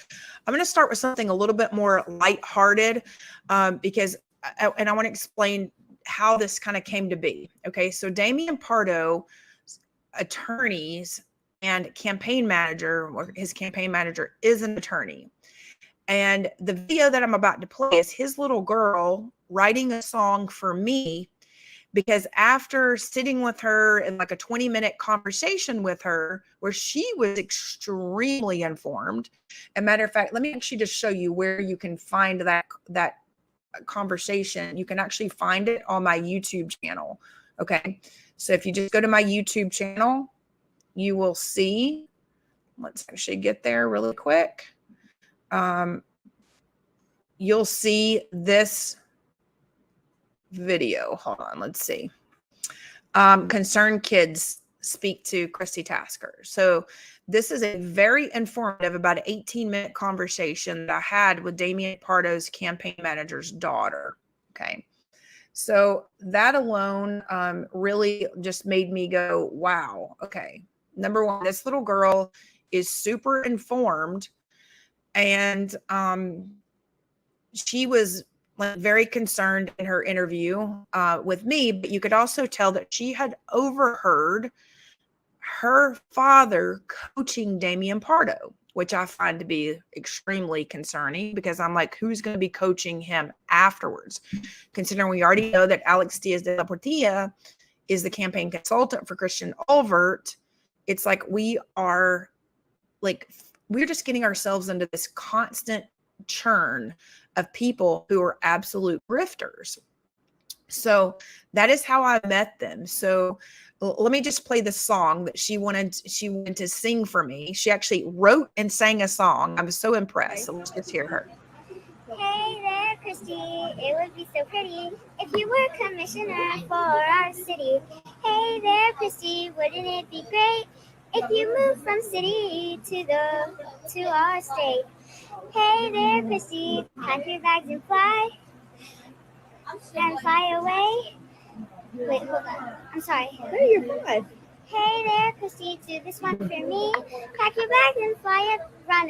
Speaker 1: I'm going to start with something a little bit more lighthearted because I want to explain how this kind of came to be. Okay. So Damian Pardo attorneys and campaign manager, or his campaign manager is an attorney. And the video that I'm about to play is his little girl writing a song for me, because after sitting with her in like a 20-minute conversation with her, where she was extremely informed. As a matter of fact, let me actually just show you where you can find that conversation. You can actually find it on my YouTube channel. Okay. So if you just go to my YouTube channel, you will see, let's actually get there really quick. You'll see this video. Hold on, let's see. Concerned kids speak to Christi Tasker. So this is a very informative, about an 18-minute conversation that I had with Damian Pardo's campaign manager's daughter. Okay. So that alone really just made me go, wow. Okay. Number one, this little girl is super informed, and she was like very concerned in her interview with me, but you could also tell that she had overheard her father coaching Damian Pardo, which I find to be extremely concerning, because I'm like, who's going to be coaching him afterwards? Considering we already know that Alex Diaz de la Portilla is the campaign consultant for Christian Ulvert. It's like we're just getting ourselves into this constant churn of people who are absolute grifters. So that is how I met them. So let me just play the song that she wanted to sing for me. She actually wrote and sang a song. I was so impressed. So let's just hear her.
Speaker 3: Hey there, Christi. It would be so pretty if you were commissioner for our city. Hey there, Christi. Wouldn't it be great if you moved from city to our state? Hey there, Christi. Pack your bags and fly away. Wait, hold on. I'm sorry.
Speaker 2: No, you're fine.
Speaker 3: Hey there, Christi, do this one for me. Pack your bags and fly up, run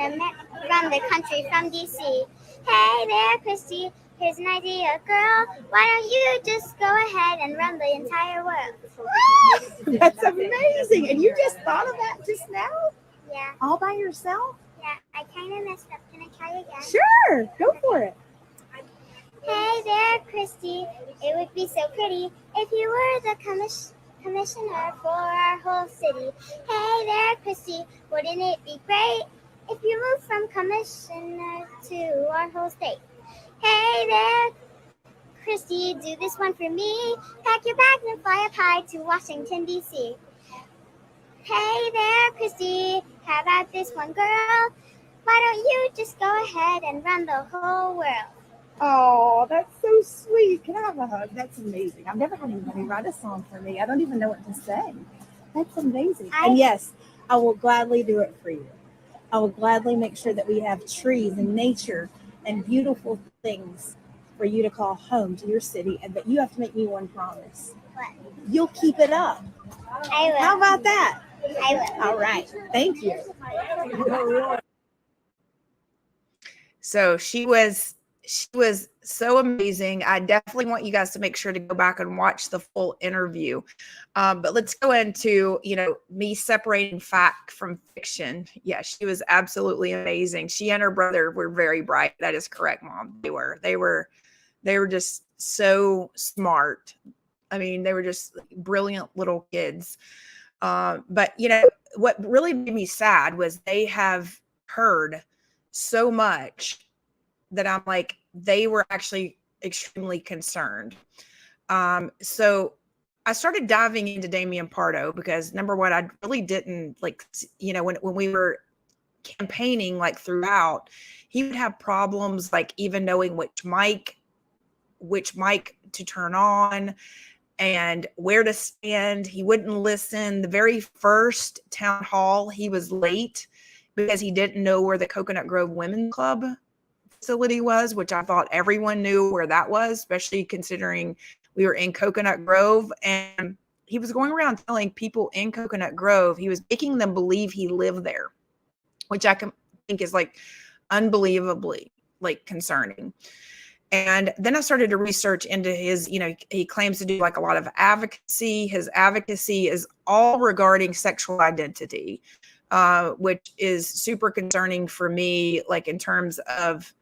Speaker 3: the country from DC. Hey there, Christi, here's an idea, girl. Why don't you just go ahead and run the entire world?
Speaker 2: That's amazing. And you just thought of that just now?
Speaker 3: Yeah,
Speaker 2: All by yourself?
Speaker 3: yeah, I kind of messed up. Can I try again?
Speaker 2: Sure. Go for it.
Speaker 3: Hey there, Christi, it would be so pretty if you were the commissioner for our whole city. Hey there, Christi, wouldn't it be great if you moved from commissioner to our whole state? Hey there, Christi, do this one for me. Pack your bags and fly up high to Washington, D.C. Hey there, Christi, how about this one, girl? Why don't you just go ahead and run the whole world?
Speaker 2: Oh, that's so sweet. Can I have a hug? That's amazing. I've never had anybody write a song for me. I don't even know what to say. That's amazing. And yes, I will gladly do it for you.
Speaker 4: I will gladly make sure that we have trees and nature and beautiful things for you to call home to your city. But you have to make me one promise.
Speaker 3: What?
Speaker 4: You'll keep it up.
Speaker 3: I will.
Speaker 4: How about that?
Speaker 3: I will.
Speaker 4: All right. Thank you.
Speaker 1: So she was so amazing. I definitely want you guys to make sure to go back and watch the full interview. But let's go into, me separating fact from fiction. Yeah, she was absolutely amazing. She and her brother were very bright. That is correct, Mom. They were just so smart. I mean, they were just brilliant little kids. But what really made me sad was they have heard so much that I'm like, they were actually extremely concerned. So I started diving into Damian Pardo because, number one, I really didn't when we were campaigning throughout, he would have problems even knowing which mic to turn on and where to stand. He wouldn't listen. The very first town hall, he was late because he didn't know where the Coconut Grove Women's Club facility was, which I thought everyone knew where that was, especially considering we were in Coconut Grove. And he was going around telling people in Coconut Grove, he was making them believe he lived there, which I think is unbelievably concerning. And then I started to research into his, he claims to do a lot of advocacy. His advocacy is all regarding sexual identity, which is super concerning for me, in terms of,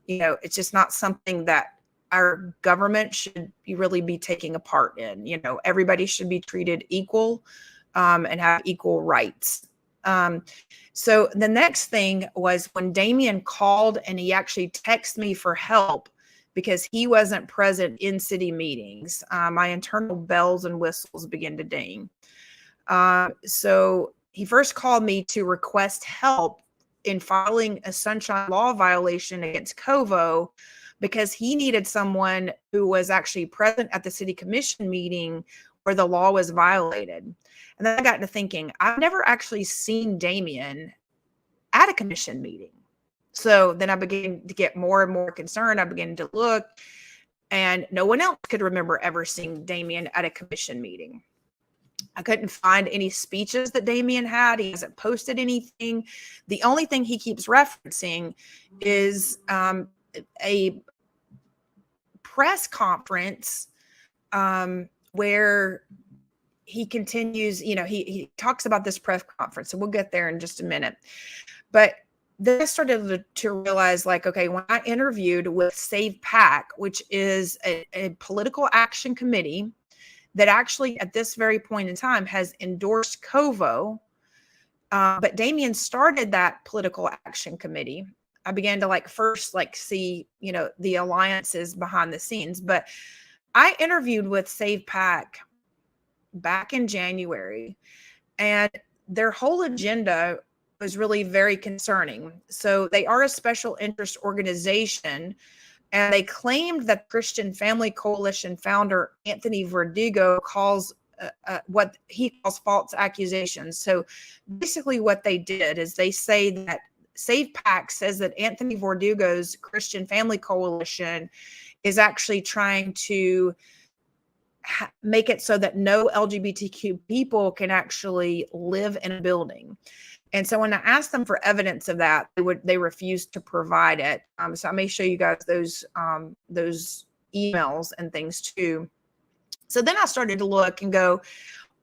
Speaker 1: it's just not something that our government should really be taking a part in. Everybody should be treated equal and have equal rights. So the next thing was when Damian called and he actually texted me for help because he wasn't present in city meetings. My internal bells and whistles began to ding. So he first called me to request help in filing a sunshine law violation against 𝐁𝐫𝐢𝐿 because he needed someone who was actually present at the city commission meeting where the law was violated. And then I got to thinking, I've never actually seen Damian at a commission meeting. So then I began to get more and more concerned. I began to look, and no one else could remember ever seeing Damian at a commission meeting. I couldn't find any speeches that Damian had. He hasn't posted anything. The only thing he keeps referencing is a press conference where he continues, he talks about this press conference, and we'll get there in just a minute. But then I started to realize, okay, when I interviewed with 𝐁𝐫𝐤𝐵, which is a political action committee that actually at this very point in time has endorsed 𝐁𝐁𝐽, but Damian started that political action committee. I began to first see, the alliances behind the scenes. But I interviewed with 𝐁𝐫𝐤𝐵 back in January, and their whole agenda was really very concerning. So they are a special interest organization, and they claimed that Christian Family Coalition founder Anthony Verdugo calls what he calls false accusations. So basically what they did is they say that 𝐁𝐫𝐤𝐵 says that Anthony Verdugo's Christian Family Coalition is actually trying to make it so that no LGBTQ people can actually live in a building. And so when I asked them for evidence of that, they refused to provide it. So I may show you guys those emails and things too. So then I started to look and go,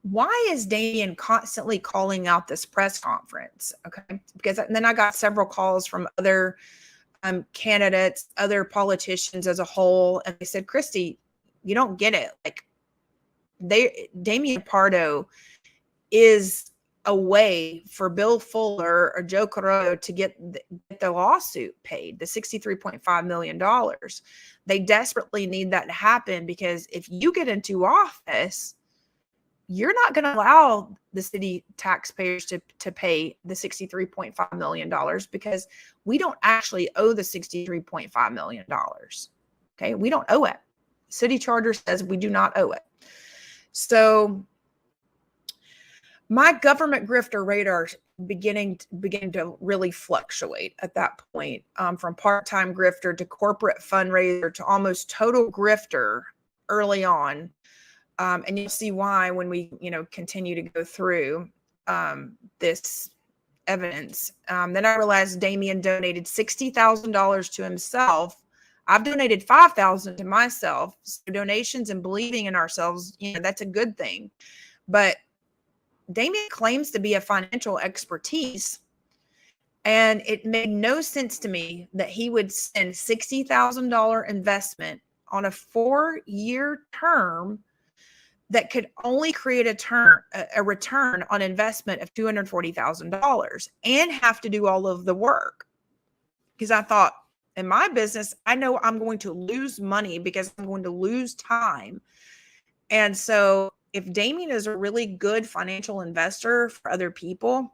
Speaker 1: why is Damian constantly calling out this press conference? Okay, because then I got several calls from other candidates, other politicians as a whole, and they said, Christi, you don't get it. Damian Pardo is a way for Bill Fuller or Joe Carollo to get the lawsuit paid, the $63.5 million. They desperately need that to happen, because if you get into office, you're not going to allow the city taxpayers to pay the $63.5 million, because we don't actually owe the $63.5 million. Okay, we don't owe it. City charter says we do not owe it. So my government grifter radar beginning to really fluctuate at that point, from part-time grifter to corporate fundraiser to almost total grifter early on. And you'll see why when we, continue to go through this evidence. Then I realized Damien donated $60,000 to himself. I've donated $5,000 to myself. So donations and believing in ourselves, that's a good thing. But Damien claims to be a financial expertise, and it made no sense to me that he would spend $60,000 investment on a 4-year term that could only create a return on investment of $240,000 and have to do all of the work. Because I thought, in my business, I know I'm going to lose money because I'm going to lose time. And so if Damien is a really good financial investor for other people,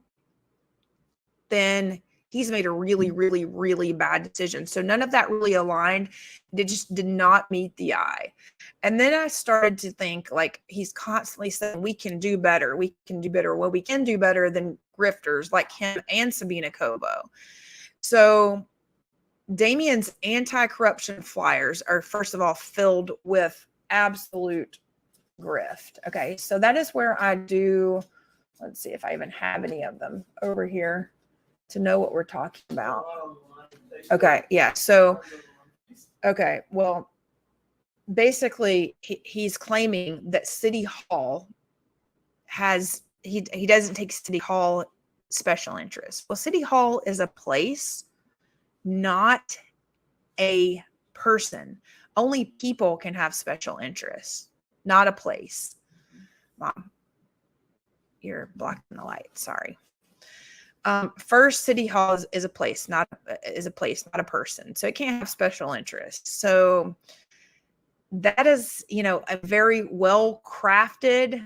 Speaker 1: then he's made a really, really, really bad decision. So none of that really aligned. It just did not meet the eye. And then I started to think, like, he's constantly saying, we can do better. We can do better. Well, we can do better than grifters like him and 𝐁𝐫𝐢𝐠𝐚𝐝𝐞. So Damien's anti-corruption flyers are, first of all, filled with absolute grift. Okay, so that is where I do, let's see if I even have any of them over here to know what we're talking about. Okay, yeah, so, okay, well, basically, he's claiming that City Hall he doesn't take City Hall special interest. Well, City Hall is a place, not a person. Only people can have special interests, not a place. Mom, you're blocking the light. Sorry. First, City Hall is a place, not a person. So it can't have special interests. So that is, a very well crafted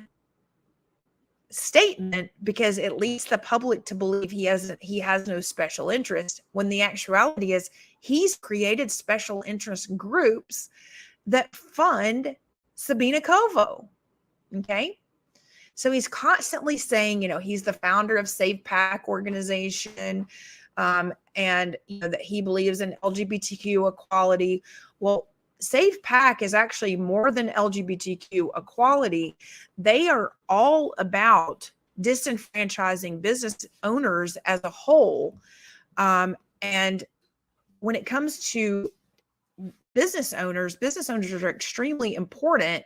Speaker 1: statement, because it leads the public to believe he has no special interest, when the actuality is he's created special interest groups that fund 𝐁𝐫𝐢𝐿𝐵. Okay. So he's constantly saying, he's the founder of 𝐁𝐫𝐢𝐿𝐵 organization, and that he believes in LGBTQ equality. Well, 𝐁𝐫𝐢𝐿𝐵 is actually more than LGBTQ equality. They are all about disenfranchising business owners as a whole. And when it comes to business owners are extremely important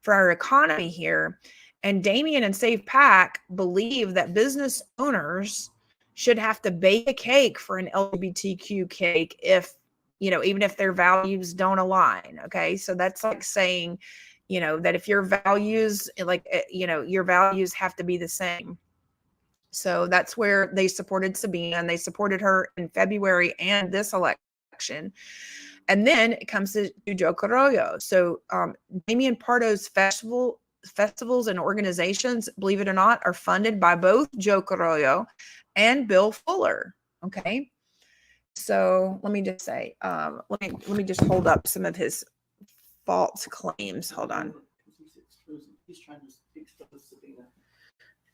Speaker 1: for our economy here. And Damien and 𝐁𝐫𝐢𝐿𝐵 believe that business owners should have to bake a cake for an LGBTQ cake even if their values don't align. Okay. So that's like saying, that if your values, your values have to be the same. So that's where they supported Sabina, and they supported her in February and this election. And then it comes to Joe Carollo. So Damien Pardo's festivals and organizations, believe it or not, are funded by both Joe Carollo and Bill Fuller. Okay. So let me just say, let me just hold up some of his false claims. Hold on.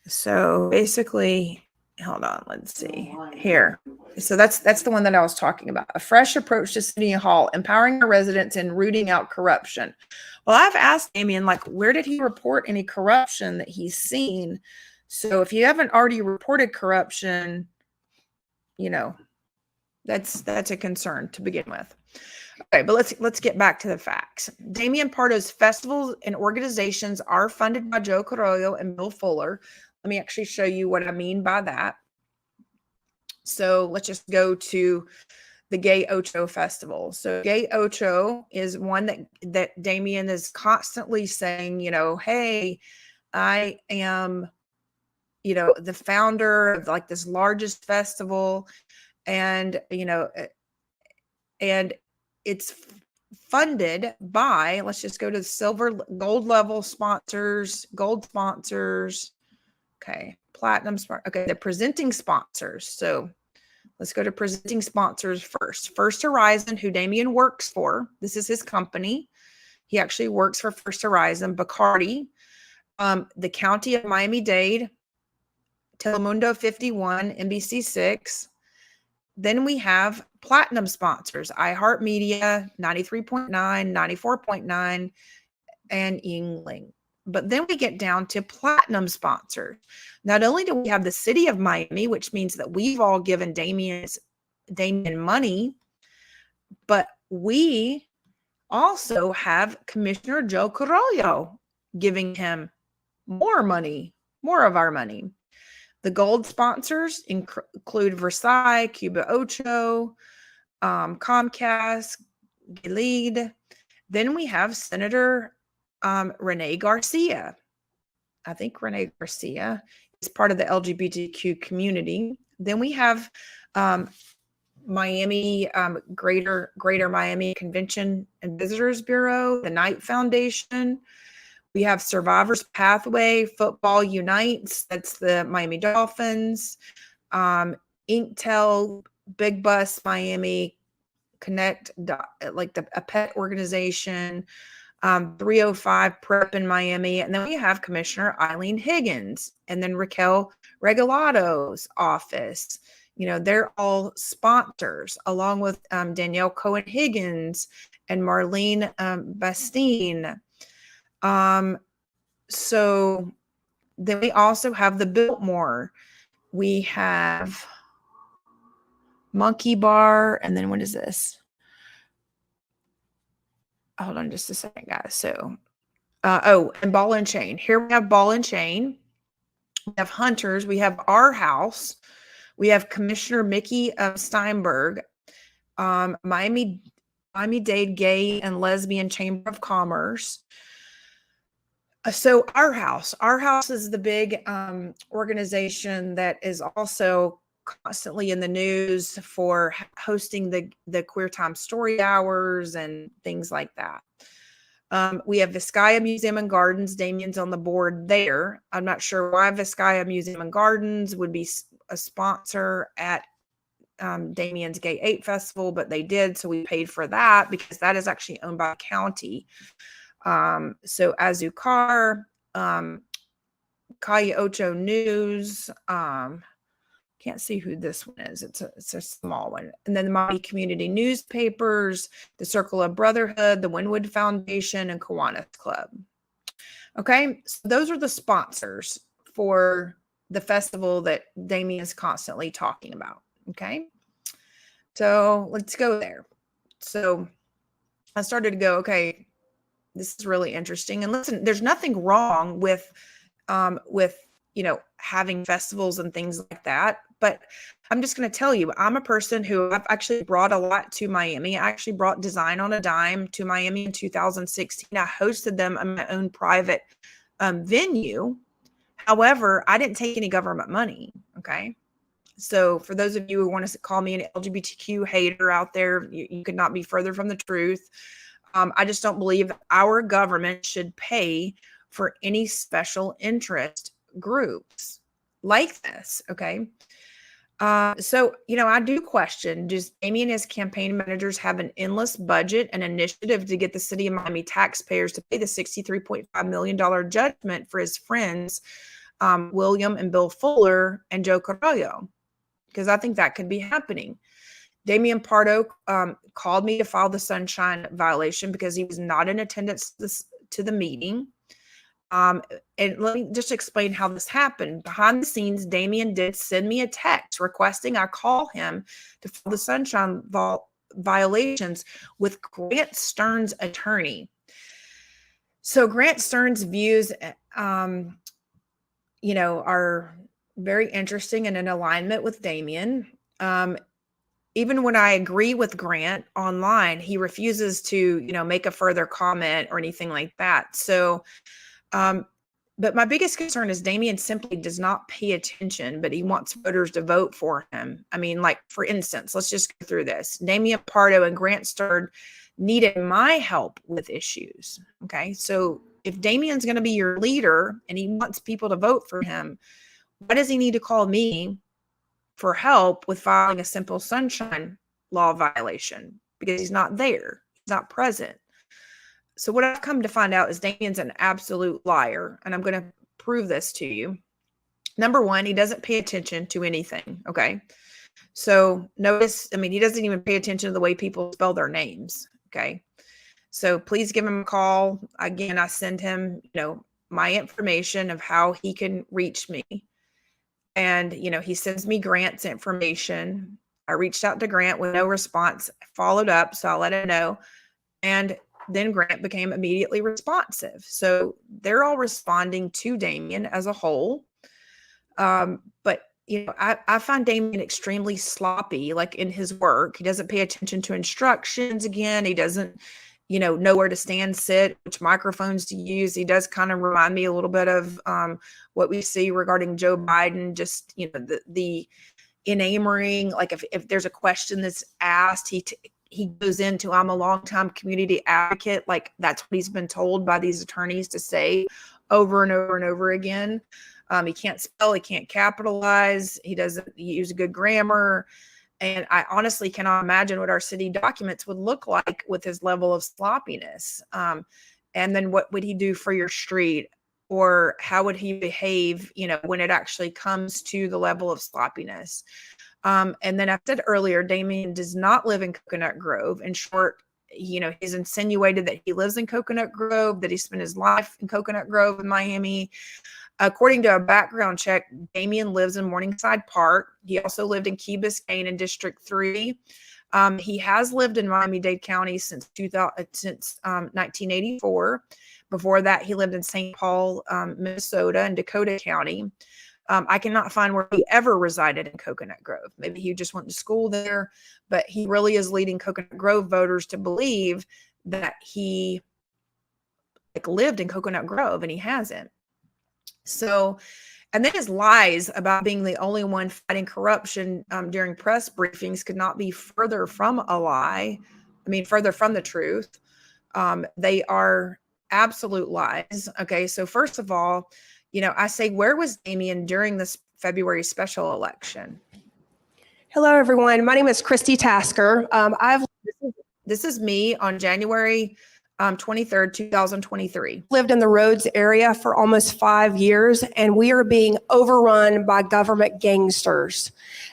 Speaker 1: So basically, hold on, let's see here. So that's the one that I was talking about. A fresh approach to City Hall, empowering our residents and rooting out corruption. Well, I've asked Damien, where did he report any corruption that he's seen? So if you haven't already reported corruption, that's a concern to begin with. Okay, but let's get back to the facts. Damien Pardo's festivals and organizations are funded by Joe Carollo and Bill Fuller. Let me actually show you what I mean by that. So let's just go to the 𝐂𝐥𝐿𝐵 Festival. So 𝐂𝐥𝐿𝐵 is one that Damien is constantly saying, hey, I am, the founder of this largest festival, and, and it's funded by, let's just go to the gold level sponsors, gold sponsors. Okay. Platinum sponsor. Okay. The presenting sponsors. So let's go to presenting sponsors first. First Horizon, who Damien works for. This is his company. He actually works for First Horizon. Bacardi, the County of Miami-Dade, Telemundo 51, NBC6. Then we have platinum sponsors, iHeartMedia, 93.9, 94.9, and Yingling. But then we get down to platinum sponsors. Not only do we have the city of Miami, which means that we've all given Damien money, but we also have Commissioner Joe Carollo giving him more money, more of our money. The gold sponsors include Versailles, 𝐂𝐥𝐿𝐿, Comcast, Gilead. Then we have Senator Rene Garcia. I think Rene Garcia is part of the LGBTQ community. Then we have Miami, Greater Miami Convention and Visitors Bureau, the Knight Foundation. We have Survivors Pathway, Football Unites, that's the Miami Dolphins, Inktel, Big Bus Miami, Connect, like a pet organization, 305 Prep in Miami. And then we have Commissioner Eileen Higgins, and then Raquel Regalado's office. You know, they're all sponsors, along with Danielle Cohen-Higgins and Marlene Bastine. So then we also have the Biltmore. We have Monkey Bar, and then what is this? Hold on just a second, guys. So, and Ball and Chain. Here we have Ball and Chain. We have Hunters. We have Our House. We have Commissioner Mickey Steinberg, Miami-Dade Gay and Lesbian Chamber of Commerce. So Our House is the big organization that is also constantly in the news for hosting the Queer Time Story Hours and things like that. We have Vizcaya Museum and Gardens. Damien's on the board there. I'm not sure why Vizcaya Museum and Gardens would be a sponsor at Damien's Gay 8 Festival, but they did, so we paid for that because that is actually owned by the county. So Azucar, Calle Ocho News, can't see who this one is. It's a small one. And then the Miami Community Newspapers, the Circle of Brotherhood, the Wynwood Foundation, and Kiwanis Club. Okay, so those are the sponsors for the festival that Damien is constantly talking about. Okay, so let's go there. So I started to go, okay, this is really interesting. And listen, there's nothing wrong with having festivals and things like that. But I'm just going to tell you, I'm a person who I've actually brought a lot to Miami. I actually brought Design on a Dime to Miami in 2016. I hosted them in my own private venue. However, I didn't take any government money. Okay. So for those of you who want to call me an LGBTQ hater out there, you could not be further from the truth. I just don't believe our government should pay for any special interest groups like this. Okay. So, I do question, does Damien and his campaign managers have an endless budget and initiative to get the city of Miami taxpayers to pay the $63.5 million judgment for his friends, William and Bill Fuller and Joe Carollo? Because I think that could be happening. Damien Pardo called me to file the sunshine violation because he was not in attendance to the meeting. And let me just explain how this happened. Behind the scenes, Damien did send me a text requesting I call him to file the sunshine violations with Grant Stern's attorney. So Grant Stern's views, are very interesting and in alignment with Damien. Even when I agree with Grant online, he refuses to, make a further comment or anything like that. So, but my biggest concern is Damien simply does not pay attention, but he wants voters to vote for him. I mean, like, for instance, let's just go through this. Damien Pardo and Grant Stern needed my help with issues. Okay. So if Damien's going to be your leader and he wants people to vote for him, why does he need to call me for help with filing a simple sunshine law violation? Because he's not there. He's not present. So what I've come to find out is Damien's an absolute liar, and I'm going to prove this to you. Number one, he doesn't pay attention to anything. Okay. So notice, I mean, he doesn't even pay attention to the way people spell their names. Okay. So please give him a call. Again, I send him, my information of how he can reach me. And, he sends me Grant's information. I reached out to Grant with no response, followed up. So I'll let him know. And then Grant became immediately responsive. So they're all responding to Damien as a whole. But I find Damien extremely sloppy, like in his work. He doesn't pay attention to instructions. Again, he doesn't, know where to stand, sit, which microphones to use. He does kind of remind me a little bit of what we see regarding Joe Biden, just, the enamoring, like if there's a question that's asked, he goes into, I'm a longtime community advocate. Like that's what he's been told by these attorneys to say over and over and over again. He can't spell, he can't capitalize. He doesn't use good grammar. And I honestly cannot imagine what our city documents would look like with his level of sloppiness. And then what would he do for your street? Or how would he behave, when it actually comes to the level of sloppiness? And then I said earlier, Damien does not live in Coconut Grove. In short, he's insinuated that he lives in Coconut Grove, that he spent his life in Coconut Grove in Miami. According to a background check, Damien lives in Morningside Park. He also lived in Key Biscayne in District 3. He has lived in Miami-Dade County since 1984. Before that, he lived in St. Paul, Minnesota, and Dakota County. I cannot find where he ever resided in Coconut Grove. Maybe he just went to school there, but he really is leading Coconut Grove voters to believe that he lived in Coconut Grove, and he hasn't. So, and then his lies about being the only one fighting corruption during press briefings could not be further from a lie. I mean, further from the truth. They are absolute lies. Okay. So first of all, I say, where was Damien during this February special election?
Speaker 5: Hello, everyone. My name is Christi Tasker.
Speaker 1: This is me on January 23rd, 2023.
Speaker 5: Lived in the Rhodes area for almost 5 years, and we are being overrun by government gangsters.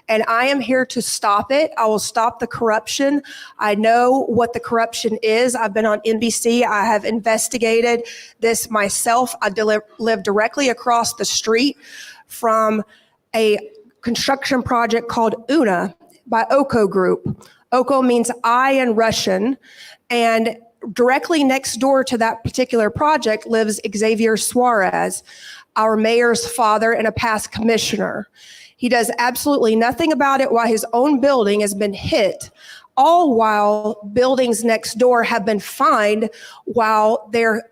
Speaker 5: And I am here to stop it. I will stop the corruption. I know what the corruption is. I've been on NBC. I have investigated this myself. I live directly across the street from a construction project called UNA by Oko Group. Oko means eye in Russian. And directly next door to that particular project lives 𝐁𝐫𝐢𝐿 Suarez, our mayor's father and a past commissioner. He does absolutely nothing about it while his own building has been hit, all while buildings next door have been fined while their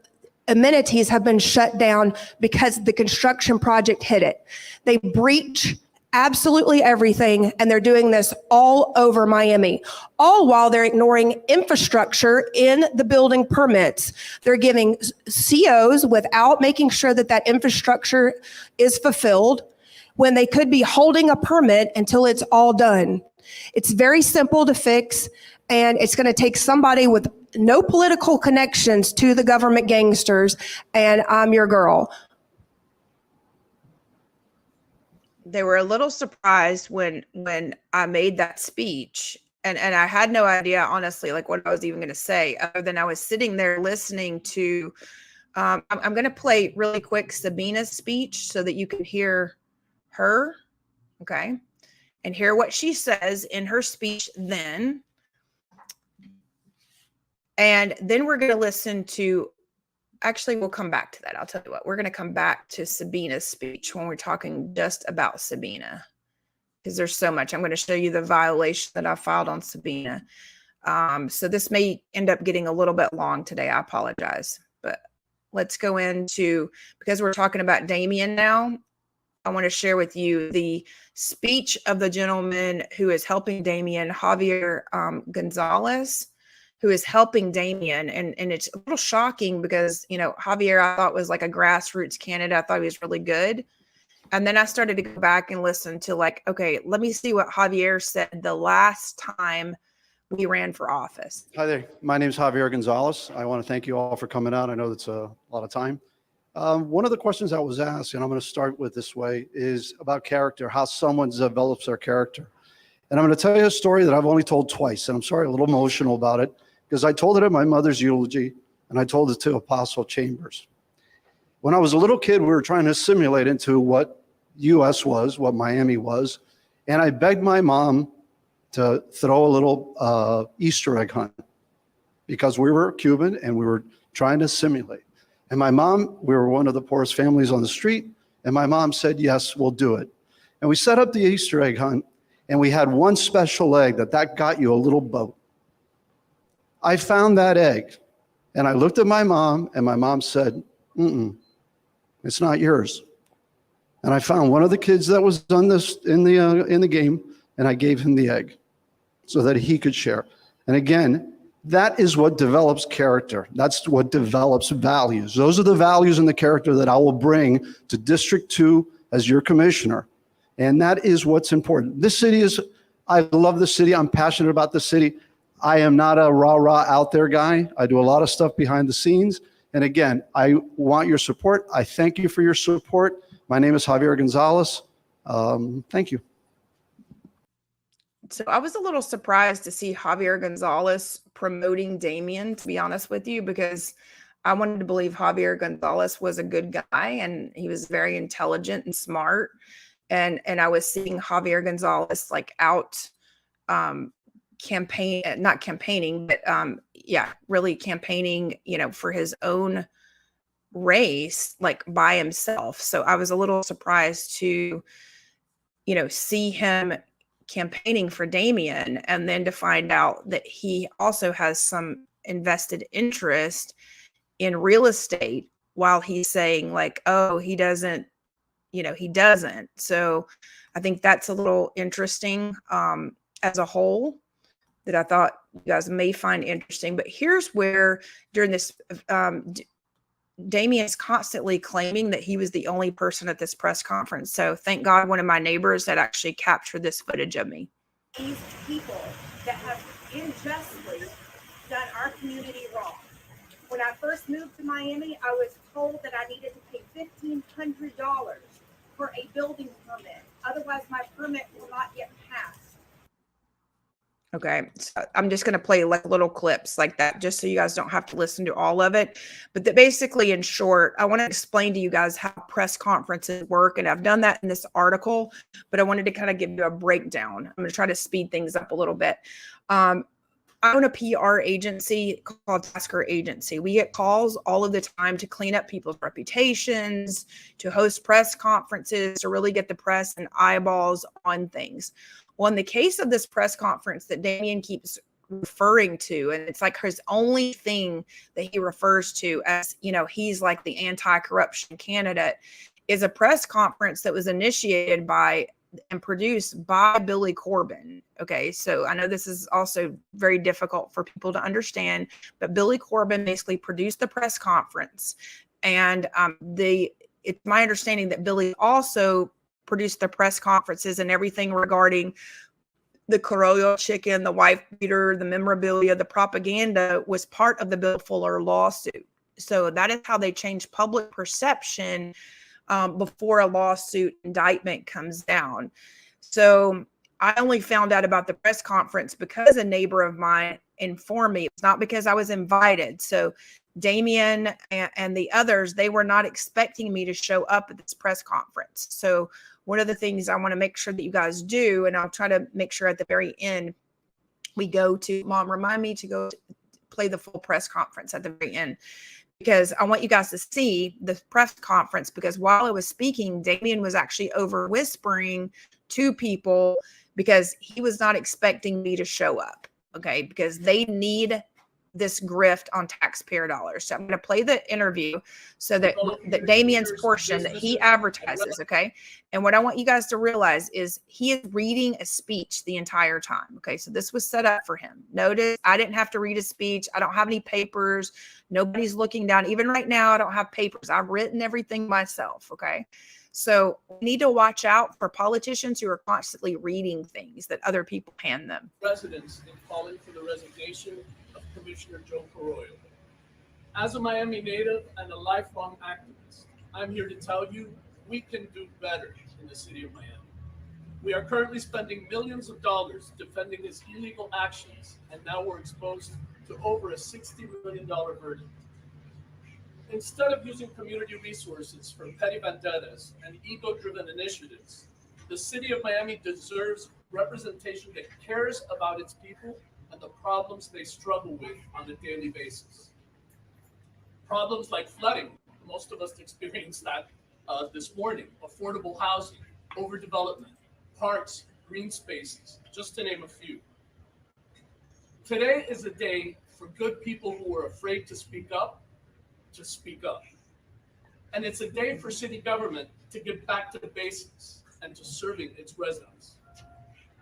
Speaker 5: amenities have been shut down because the construction project hit it. They breach absolutely everything, and they're doing this all over Miami, all while they're ignoring infrastructure in the building permits. They're giving COs without making sure that that infrastructure is fulfilled when they could be holding a permit until it's all done. It's very simple to fix, and it's going to take somebody with no political connections to the government gangsters, and I'm your girl.
Speaker 1: They were a little surprised when I made that speech, and I had no idea, honestly, what I was even going to say, other than I was sitting there listening to, I'm going to play really quick Sabina's speech so that you can hear her, okay, and hear what she says in her speech then. And then we're going to listen to, actually, we'll come back to that. I'll tell you what, we're going to come back to Sabina's speech when we're talking just about Sabina, because there's so much. I'm going to show you the violation that I filed on Sabina. So this may end up getting a little bit long today. I apologize, but let's go into, because we're talking about Damien now, I want to share with you the speech of the gentleman who is helping Damien, Javier Gonzalez, who is helping Damien. And it's a little shocking because, Javier, I thought was like a grassroots candidate. I thought he was really good. And then I started to go back and listen to okay, let me see what Javier said the last time we ran for office.
Speaker 6: Hi there. My name is Javier Gonzalez. I want to thank you all for coming out. I know that's a lot of time. One of the questions I was asked, and I'm going to start with this way, is about character, how someone develops their character. And I'm going to tell you a story that I've only told twice, and I'm sorry, a little emotional about it, because I told it at my mother's eulogy, and I told it to Apostle Chambers. When I was a little kid, we were trying to assimilate into what U.S. was, what Miami was, and I begged my mom to throw a little Easter egg hunt, because we were Cuban and we were trying to assimilate. And my mom, we were one of the poorest families on the street, and my mom said, yes, we'll do it. And we set up the Easter egg hunt, and we had one special egg that got you a little boat. I found that egg, and I looked at my mom, and my mom said, it's not yours. And I found one of the kids that was on this in the game, and I gave him the egg so that he could share. And again, that is what develops character. That's what develops values. Those are the values and the character that I will bring to District 2 as your commissioner. And that is what's important. This city is, I love the city. I'm passionate about the city. I am not a rah-rah out there guy. I do a lot of stuff behind the scenes. And again, I want your support. I thank you for your support. My name is Javier Gonzalez. Thank you.
Speaker 1: So I was a little surprised to see Javier Gonzalez promoting Damien, to be honest with you, because I wanted to believe Javier Gonzalez was a good guy and he was very intelligent and smart. And I was seeing Javier Gonzalez like out not campaigning, but really campaigning, for his own race, like by himself. So I was a little surprised to, see him campaigning for Damien, and then to find out that he also has some invested interest in real estate, while he's saying like, oh, he doesn't. So I think that's a little interesting as a whole, that I thought you guys may find interesting. But here's where during this, Damien is constantly claiming that he was the only person at this press conference. So thank God one of my neighbors that actually captured this footage of me.
Speaker 4: These people that have unjustly done our community wrong. When I first moved to Miami, I was told that I needed to pay $1,500 for a building permit. Otherwise, my permit will not get passed.
Speaker 1: Okay, so I'm just going to play like little clips like that, just so you guys don't have to listen to all of it. But that basically, in short, I want to explain to you guys how press conferences work. And I've done that in this article, but I wanted to kind of give you a breakdown. I'm going to try to speed things up a little bit. I own a PR agency called Tasker Agency. We get calls all of the time to clean up people's reputations, to host press conferences, to really get the press and eyeballs on things. Well, in the case of this press conference that Damien keeps referring to, and it's like his only thing that he refers to as, he's like the anti-corruption candidate, is a press conference that was initiated by and produced by Billy Corben. Okay, so I know this is also very difficult for people to understand, but Billy Corben basically produced the press conference. And it's my understanding that Billy also produced the press conferences and everything regarding the Carollo chicken, the wife beater, the memorabilia, the propaganda was part of the Bill Fuller lawsuit. So that is how they change public perception before a lawsuit indictment comes down. So I only found out about the press conference because a neighbor of mine informed me. It's not because I was invited. So Damien and the others, they were not expecting me to show up at this press conference. So one of the things I want to make sure that you guys do, and I'll try to make sure at the very end, we go to, Mom, remind me to go play the full press conference at the very end, because I want you guys to see the press conference, because while I was speaking, Damien was actually over whispering to people because he was not expecting me to show up. Okay. Because they need this grift on taxpayer dollars. So I'm going to play the interview so that Damien's portion that he advertises. Okay. And what I want you guys to realize is he is reading a speech the entire time. Okay. So this was set up for him. Notice I didn't have to read a speech. I don't have any papers. Nobody's looking down. Even right now, I don't have papers. I've written everything myself. Okay. So we need to watch out for politicians who are constantly reading things that other people hand them.
Speaker 7: Residents in calling for the resignation of Commissioner Joe Carollo. As a Miami native and a lifelong activist, I'm here to tell you we can do better in the city of Miami. We are currently spending millions of dollars defending his illegal actions, and now we're exposed to over a $60 million verdict. Instead of using community resources for petty vendettas and ego-driven initiatives, the city of Miami deserves representation that cares about its people and the problems they struggle with on a daily basis. Problems like flooding, most of us experienced that this morning, affordable housing, overdevelopment, parks, green spaces, just to name a few. Today is a day for good people who are afraid to speak up to speak up. And it's a day for city government to get back to the basics and to serving its residents.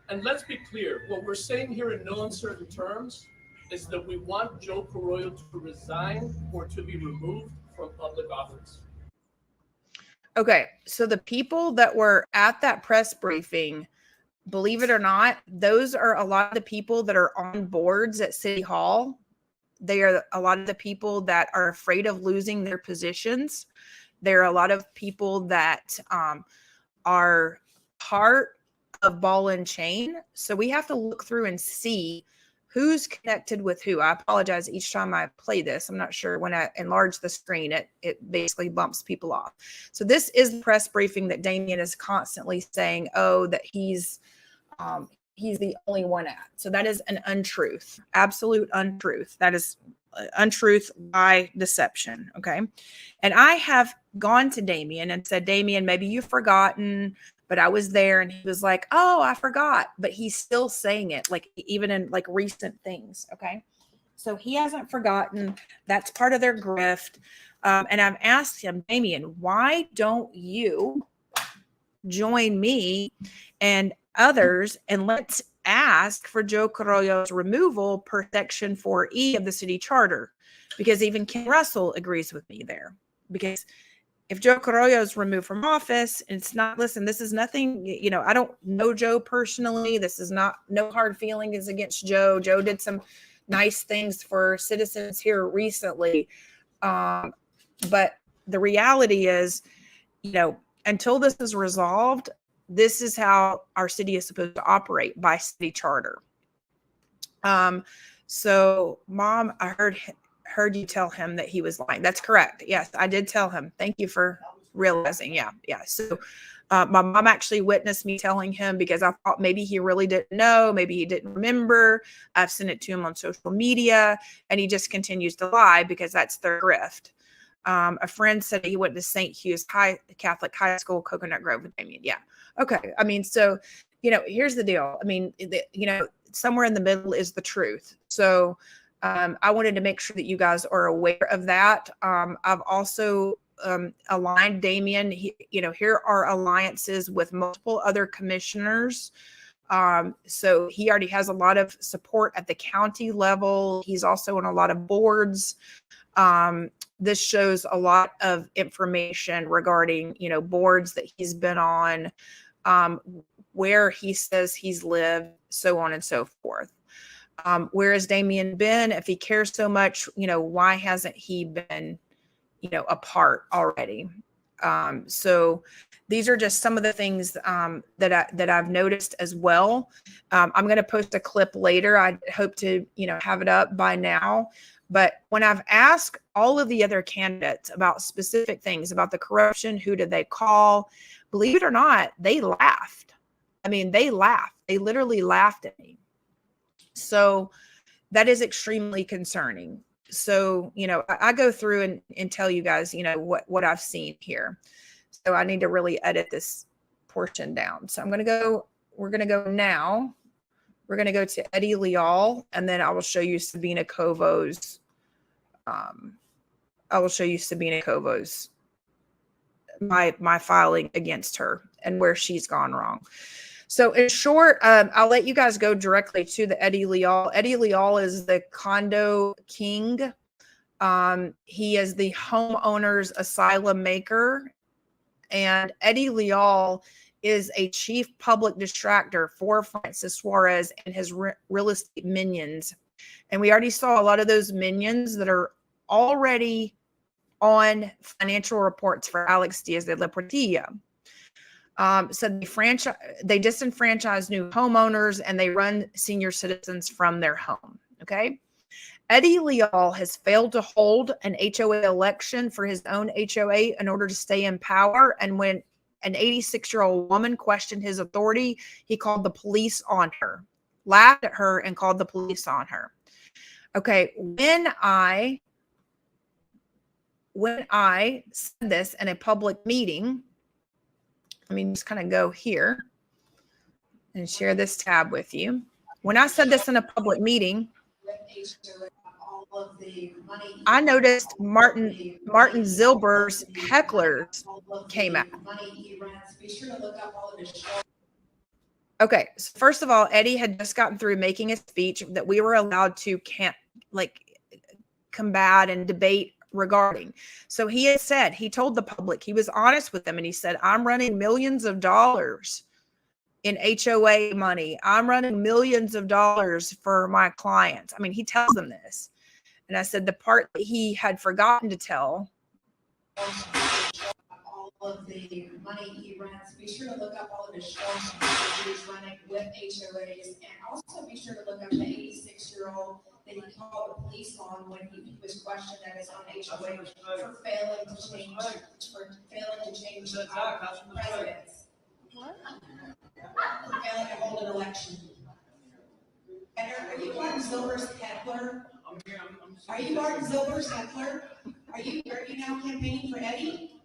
Speaker 7: And let's be clear, what we're saying here in no uncertain terms is that we want Joe Carollo to resign or to be removed from public office.
Speaker 1: Okay, so the people that were at that press briefing, believe it or not, those are a lot of the people that are on boards at City Hall. They are a lot of the people that are afraid of losing their positions. There are a lot of people that are part of ball and chain. So we have to look through and see who's connected with who. I apologize each time I play this. I'm not sure when I enlarge the screen, it basically bumps people off. So this is the press briefing that Damien is constantly saying, oh, that he's the only one at. So that is an untruth, absolute untruth. That is untruth by deception. Okay. And I have gone to Damien and said, Damien, maybe you've forgotten, but I was there. And he was like, oh, I forgot. But he's still saying it, like even in like recent things. Okay. So he hasn't forgotten. That's part of their grift. And I've asked him, Damien, why don't you join me and others and let's ask for Joe Carollo's removal per Section 4E of the city charter? Because even Ken Russell agrees with me there. Because if Joe Carollo is removed from office, it's not, listen, this is nothing, you know, I don't know Joe personally. This is not, no hard feelings against Joe. Joe did some nice things for citizens here recently. But the reality is, you know, until this is resolved, this is how our city is supposed to operate by city charter. So Mom, I heard you tell him that he was lying. That's correct. Yes, I did tell him. Thank you for realizing. Yeah. So my mom actually witnessed me telling him because I thought maybe he really didn't know. Maybe he didn't remember. I've sent it to him on social media and he just continues to lie because that's their grift. A friend said he went to St. Hugh's Catholic High School, Coconut Grove with Damien. Yeah. Okay. I mean, so, you know, here's the deal. I mean, you know, somewhere in the middle is the truth. So I wanted to make sure that you guys are aware of that. I've also aligned Damien. You know, here are alliances with multiple other commissioners. So he already has a lot of support at the county level. He's also on a lot of boards. This shows a lot of information regarding, you know, boards that he's been on, where he says he's lived, so on and so forth. Where has Damien been? If he cares so much, you know, why hasn't he been, you know, apart already? So these are just some of the things that I've noticed as well. I'm going to post a clip later. I hope to, you know, have it up by now. But when I've asked all of the other candidates about specific things, about the corruption, who did they call? Believe it or not, they laughed. I mean, they laughed. They literally laughed at me. So that is extremely concerning. So, you know, I go through and tell you guys, you know, what I've seen here. So I need to really edit this portion down. So we're going to go now. We're going to go to Eddie Leal, and then I will show you Sabina Kovo's. My filing against her and where she's gone wrong. So in short, I'll let you guys go directly to the Eddie Leal. Eddie Leal is the condo king. He is the homeowner's asylum maker. And Eddie Leal is a chief public distractor for Francis Suarez and his real estate minions. And we already saw a lot of those minions that are already on financial reports for Alex Diaz de la Portilla. So they disenfranchise new homeowners and they run senior citizens from their home. Okay. Eddie Leal has failed to hold an HOA election for his own HOA in order to stay in power. And when an 86-year-old woman questioned his authority, he called the police on her, laughed at her, and called the police on her. Okay, when I said this in a public meeting, let me just kind of go here and share this tab with you. When I said this in a public meeting, I noticed Martin Zilber's hecklers came out. Okay, so first of all, Eddie had just gotten through making a speech that we were allowed to combat and debate regarding. So he had said, he told the public, he was honest with them, and he said, I'm running millions of dollars in HOA money. I'm running millions of dollars for my clients. I mean, he tells them this. And I said, the part that he had forgotten to tell. All of the money he runs, be sure to look up all of his shows he's running with HOAs, and also be sure to look up the 86-year-old that he called the police on when he was questioned at his own HOA for failing to change presidents. What? For failing to hold an election. And are you Martin Zilber's heckler? Are you Martin Zilber's heckler? Are you now campaigning for Eddie?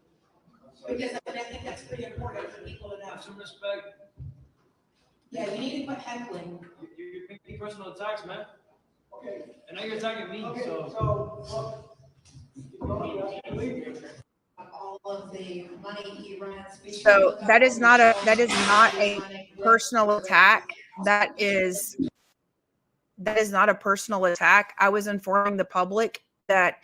Speaker 1: Because I think that's pretty important for people to know. Have some respect. Yeah, you need to quit heckling. You're making personal attacks, man. Okay. And now you're attacking me. Okay, so all of the money he runs. So that is not a personal attack. That is not a personal attack. I was informing the public that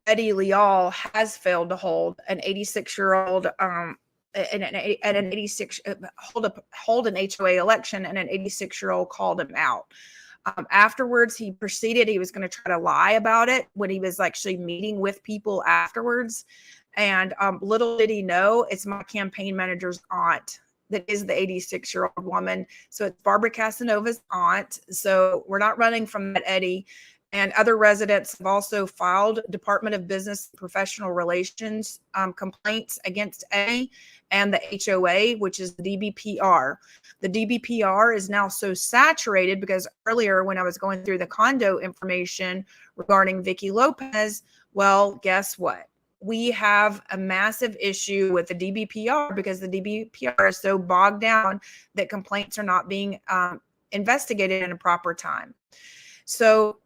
Speaker 1: Eddie Leal has failed to hold an 86-year-old hold an HOA election, and an 86-year-old called him out. Afterwards, he proceeded. He was going to try to lie about it when he was actually meeting with people afterwards. And little did he know, it's my campaign manager's aunt that is the 86-year-old woman. So it's Barbara Casanova's aunt. So we're not running from that Eddie. And other residents have also filed Department of Business and Professional Relations complaints against Eddie and the HOA, which is the DBPR. The DBPR is now so saturated because earlier when I was going through the condo information regarding Vicky Lopez, well, guess what? We have a massive issue with the DBPR because the DBPR is so bogged down that complaints are not being investigated in a proper time. So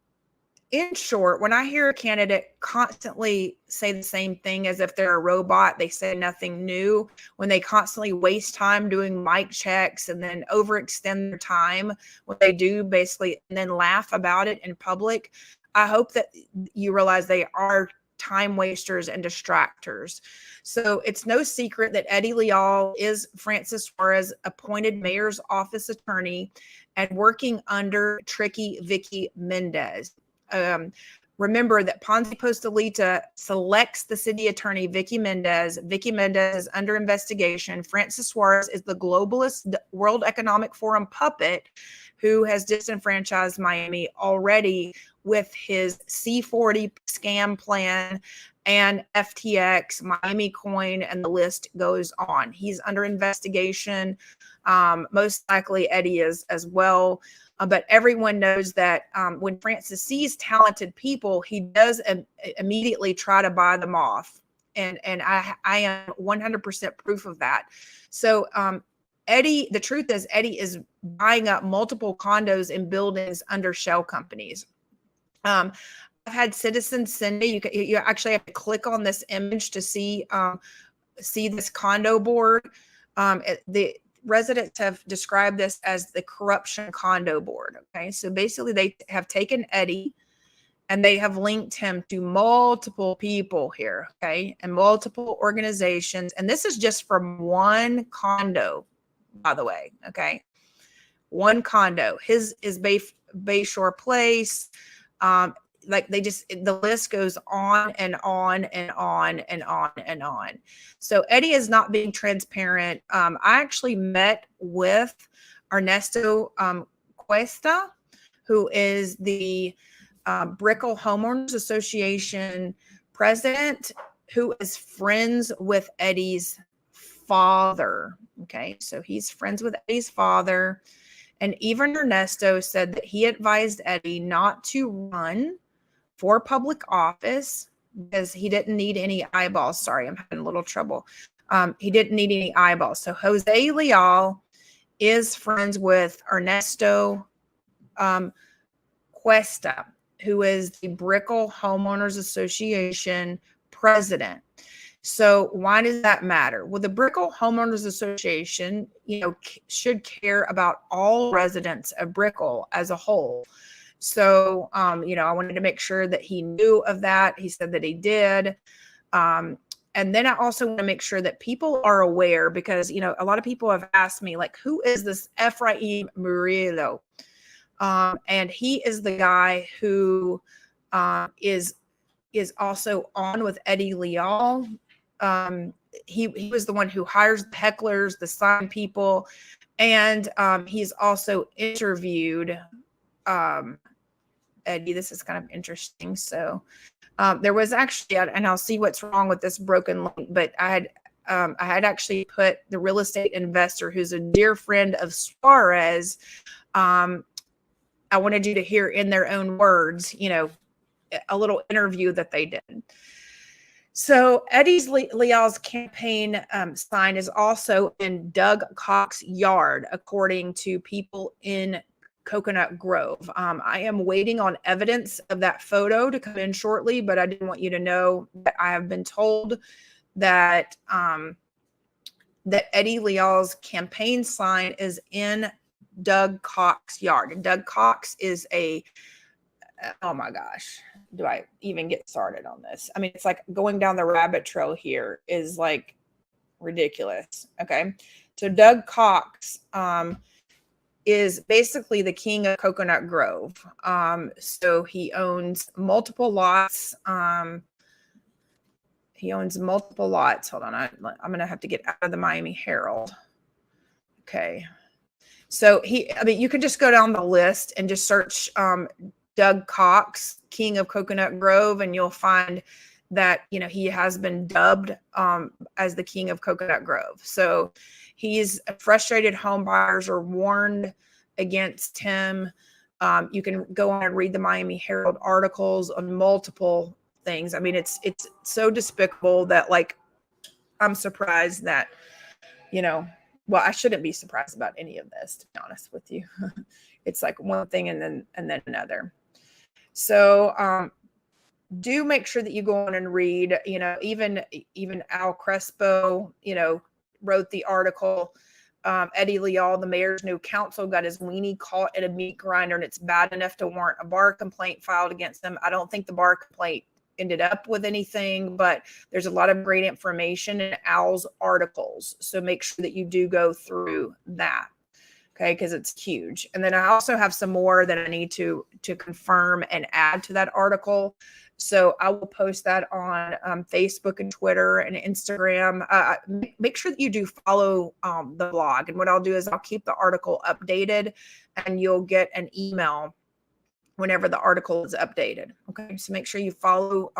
Speaker 1: in short, when I hear a candidate constantly say the same thing as if they're a robot, they say nothing new, when they constantly waste time doing mic checks and then overextend their time when they do basically, and then laugh about it in public, I hope that you realize they are time wasters and distractors. So it's no secret that Eddie Leal is Francis Suarez appointed mayor's office attorney and working under tricky Vicky Mendez. Remember that Ponzi Postalita selects the city attorney, Vicky Mendez. Vicky Mendez is under investigation. Francis Suarez is the globalist World Economic Forum puppet who has disenfranchised Miami already with his C40 scam plan and FTX, Miami Coin, and the list goes on. He's under investigation. Most likely Eddie is as well. But everyone knows that when Francis sees talented people, he does immediately try to buy them off. And I am 100% proof of that. So Eddie, the truth is Eddie is buying up multiple condos and buildings under shell companies. I've had citizens send me, you actually have to click on this image to see this condo board. The residents have described this as the corruption condo board. Okay, so basically they have taken Eddie and they have linked him to multiple people here, okay, and multiple organizations. And this is just from one condo, by the way, okay, one condo. His is Bayshore Place. like they just, the list goes on and on and on and on and on. So Eddie is not being transparent. I actually met with Ernesto Cuesta, who is the Brickell Homeowners Association president, who is friends with Eddie's father. Okay, so he's friends with Eddie's father. And even Ernesto said that he advised Eddie not to run for public office because he didn't need any eyeballs. Sorry, I'm having a little trouble. He didn't need any eyeballs. So Jose Leal is friends with Ernesto Cuesta, who is the Brickell Homeowners Association president. So why does that matter? Well, the Brickell Homeowners Association, should care about all residents of Brickell as a whole. So, I wanted to make sure that he knew of that. He said that he did. And then I also want to make sure that people are aware, because, a lot of people have asked me, like, who is this Ephraim Murillo? And he is the guy who is also on with Eddie Leal. He was the one who hires the hecklers, the sign people, and he's also interviewed Eddie. This is kind of interesting. So there was actually, and I'll see what's wrong with this broken link, but I had actually put the real estate investor, who's a dear friend of Suarez. I wanted you to hear in their own words, a little interview that they did. So Eddie Leal's campaign sign is also in Doug Cox's yard, according to people in Coconut Grove. I am waiting on evidence of that photo to come in shortly, but I didn't want you to know that I have been told that that Eddie Leal's campaign sign is in Doug Cox's yard. And Doug Cox is oh my gosh, do I even get started on this? I mean, it's like going down the rabbit trail here is like ridiculous. Okay. So Doug Cox is basically the king of Coconut Grove. So he owns multiple lots. Hold on. I'm going to have to get out of the Miami Herald. Okay. So you could just go down the list and just search Doug Cox, king of Coconut Grove, and you'll find that, he has been dubbed as the king of Coconut Grove. So he's frustrated home buyers are warned against him. You can go on and read the Miami Herald articles on multiple things. I mean, it's so despicable that, like, I'm surprised that, well, I shouldn't be surprised about any of this, to be honest with you. It's like one thing and then another. So do make sure that you go on and read, even Al Crespo, wrote the article. Eddie Leal, the mayor's new counsel, got his weenie caught at a meat grinder, and it's bad enough to warrant a bar complaint filed against him. I don't think the bar complaint ended up with anything, but there's a lot of great information in Al's articles. So make sure that you do go through that. Okay, because it's huge. And then I also have some more that I need to confirm and add to that article. So I will post that on Facebook and Twitter and Instagram. Make sure that you do follow the blog. And what I'll do is I'll keep the article updated, and you'll get an email whenever the article is updated. Okay, so make sure you follow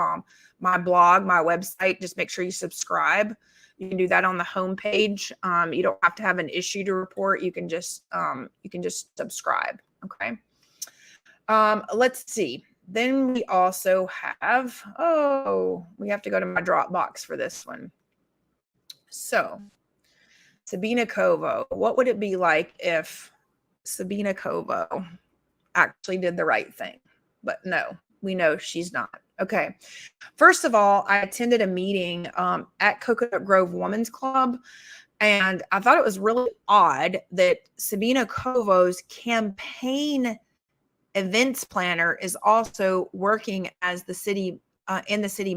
Speaker 1: my blog, my website. Just make sure you subscribe. You can do that on the homepage. You don't have to have an issue to report. You can just subscribe. Okay. Let's see. Then we also have, we have to go to my Dropbox for this one. So Sabina Covo, what would it be like if Sabina Covo actually did the right thing? But no, we know she's not. Okay. First of all, I attended a meeting at Coconut Grove Women's Club, and I thought it was really odd that Sabina Covo's campaign events planner is also working as the city in the city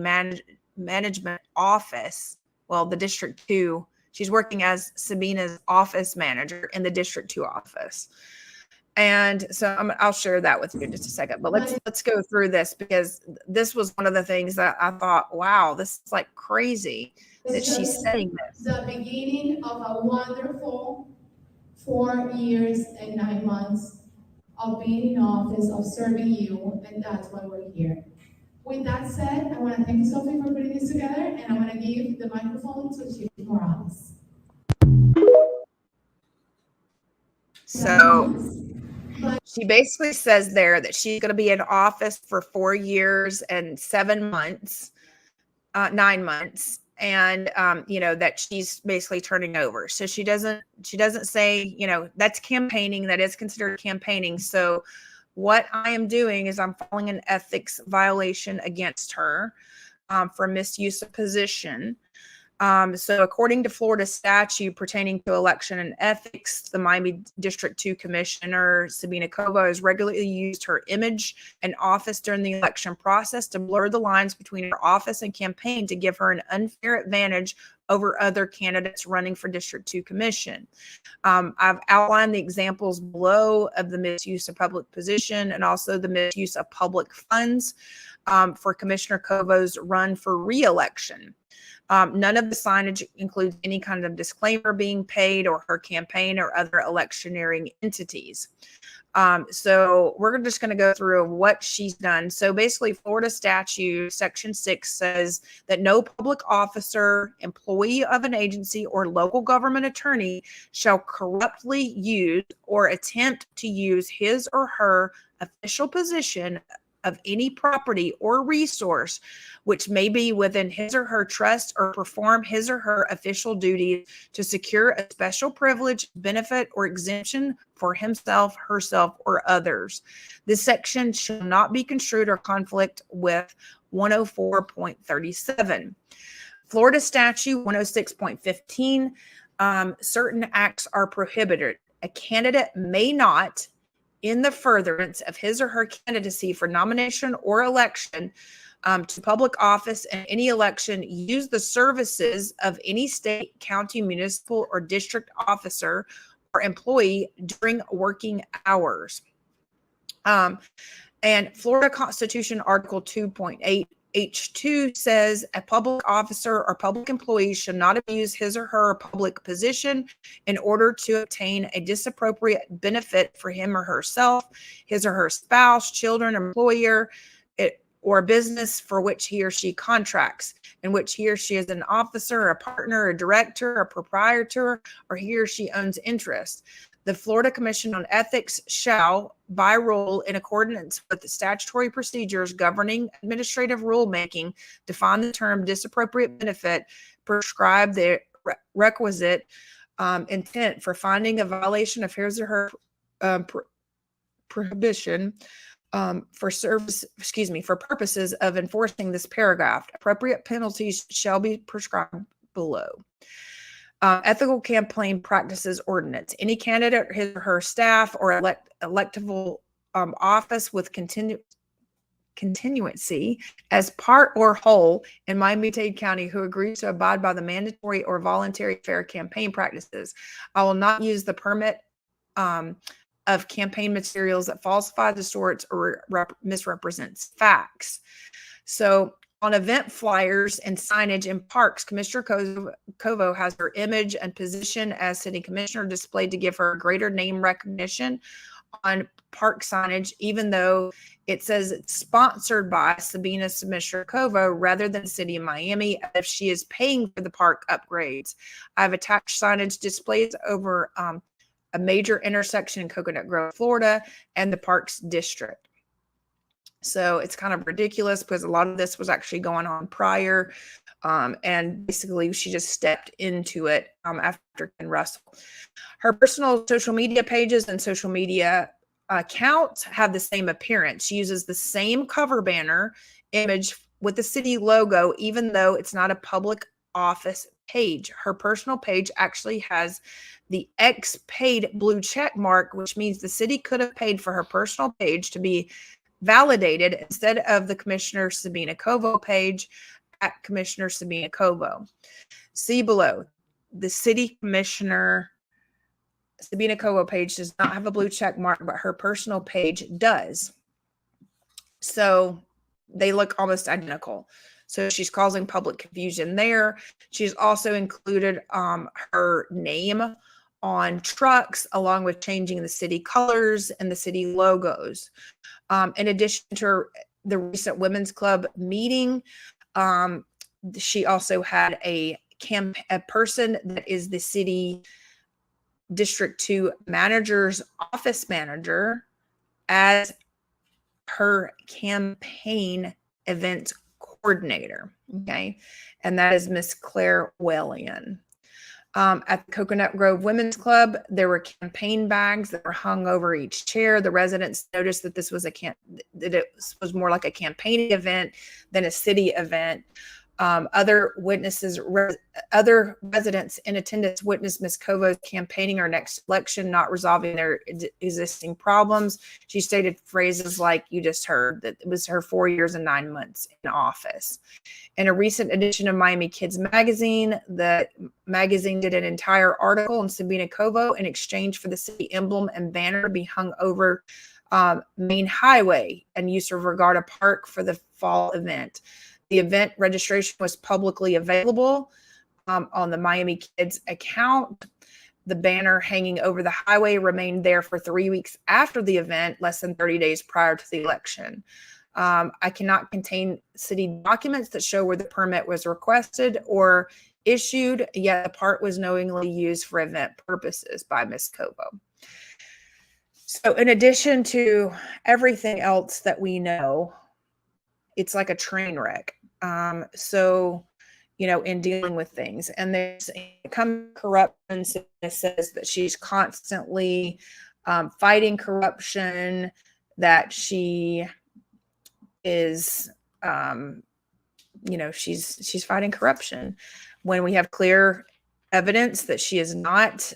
Speaker 1: management office. Well, the District 2, she's working as Sabina's office manager in the District 2 office. And so I'll share that with you in just a second. But let's go through this, because this was one of the things that I thought, wow, this is like crazy that she's saying this.
Speaker 8: The beginning of a wonderful 4 years and 9 months of being in office, of serving you, and that's why we're here. With that said, I want to thank you, Sophie, for putting this together, and I want to give the microphone to Chief Morales.
Speaker 1: So she basically says there that she's going to be in office for 4 years and 7 months, 9 months, and that she's basically turning over. So she doesn't say, that's campaigning. That is considered campaigning. So what I am doing is I'm filing an ethics violation against her for misuse of position. So according to Florida statute pertaining to election and ethics, the Miami District 2 Commissioner, 𝐁𝐫𝐢𝐠𝐚𝐝, has regularly used her image and office during the election process to blur the lines between her office and campaign to give her an unfair advantage over other candidates running for District 2 Commission. I've outlined the examples below of the misuse of public position and also the misuse of public funds for Commissioner 𝐁𝐫𝐢𝐠's run for re-election. None of the signage includes any kind of disclaimer being paid or her campaign or other electioneering entities. So we're just going to go through what she's done. So basically, Florida statute section 6 says that no public officer, employee of an agency, or local government attorney shall corruptly use or attempt to use his or her official position of any property or resource which may be within his or her trust or perform his or her official duties to secure a special privilege, benefit, or exemption for himself, herself, or others. This section shall not be construed or conflict with 104.37. Florida statute 106.15, certain acts are prohibited. A candidate may not, in the furtherance of his or her candidacy for nomination or election to public office in any election, use the services of any state, county, municipal, or district officer or employee during working hours. And Florida Constitution Article 2.8 H2 says a public officer or public employee should not abuse his or her public position in order to obtain a disappropriate benefit for him or herself, his or her spouse, children, employer, or business for which he or she contracts, in which he or she is an officer, a partner, a director, a proprietor, or he or she owns interest. The Florida Commission on Ethics shall, by rule, in accordance with the statutory procedures governing administrative rulemaking, define the term disappropriate benefit, prescribe the requisite intent for finding a violation of his or her prohibition for purposes of enforcing this paragraph. Appropriate penalties shall be prescribed below. Ethical campaign practices ordinance. Any candidate, his or her staff, or electable office with continuancy as part or whole in Miami-Dade County who agrees to abide by the mandatory or voluntary fair campaign practices. I will not use the permit of campaign materials that falsify, distorts, or misrepresents facts. So on event flyers and signage in parks, Commissioner 𝐁𝐫𝐢𝐠 has her image and position as city commissioner displayed to give her greater name recognition on park signage, even though it says it's sponsored by Sabina Commissioner 𝐁𝐫𝐢𝐠 rather than City of Miami, if she is paying for the park upgrades. I've attached signage displays over a major intersection in Coconut Grove, Florida, and the Parks District. So it's kind of ridiculous because a lot of this was actually going on prior. And basically she just stepped into it after Ken Russell. Her personal social media pages and social media accounts have the same appearance. She uses the same cover banner image with the city logo, even though it's not a public office page. Her personal page actually has the X paid blue check mark, which means the city could have paid for her personal page to be validated instead of the Commissioner Sabina 𝐁𝐁𝐫𝐢 page at Commissioner Sabina 𝐁𝐁𝐁𝐫𝐢. See below the city commissioner 𝐁𝐫𝐢𝐠𝐚𝐝 page does not have a blue check mark, but her personal page does. So they look almost identical. So she's causing public confusion there. She's also included her name on trucks, along with changing the city colors and the city logos. In addition to the recent Women's Club meeting, she also had a person that is the city District 2 manager's office manager as her campaign event coordinator. Okay. And that is Miss Claire Wellian. At the Coconut Grove Women's Club, there were campaign bags that were hung over each chair. The residents noticed that this was that it was more like a campaigning event than a city event. Other residents in attendance witnessed Ms. Kovo's campaigning her next election, not resolving their existing problems. She stated phrases like you just heard, that it was her 4 years and 9 months in office. In a recent edition of Miami Kids magazine, the magazine did an entire article on 𝐁𝐫𝐢𝐿𝐴 in exchange for the city emblem and banner to be hung over Main Highway and Yusuf Vergara Park for the fall event. The event registration was publicly available on the Miami Kids account. The banner hanging over the highway remained there for 3 weeks after the event, less than 30 days prior to the election. I cannot contain city documents that show where the permit was requested or issued, yet the part was knowingly used for event purposes by Ms. Kovo. So in addition to everything else that we know, it's like a train wreck. So, you know, in dealing with things, and there's corruption that says that she's constantly fighting corruption, that she is, you know, she's fighting corruption when we have clear evidence that she is not.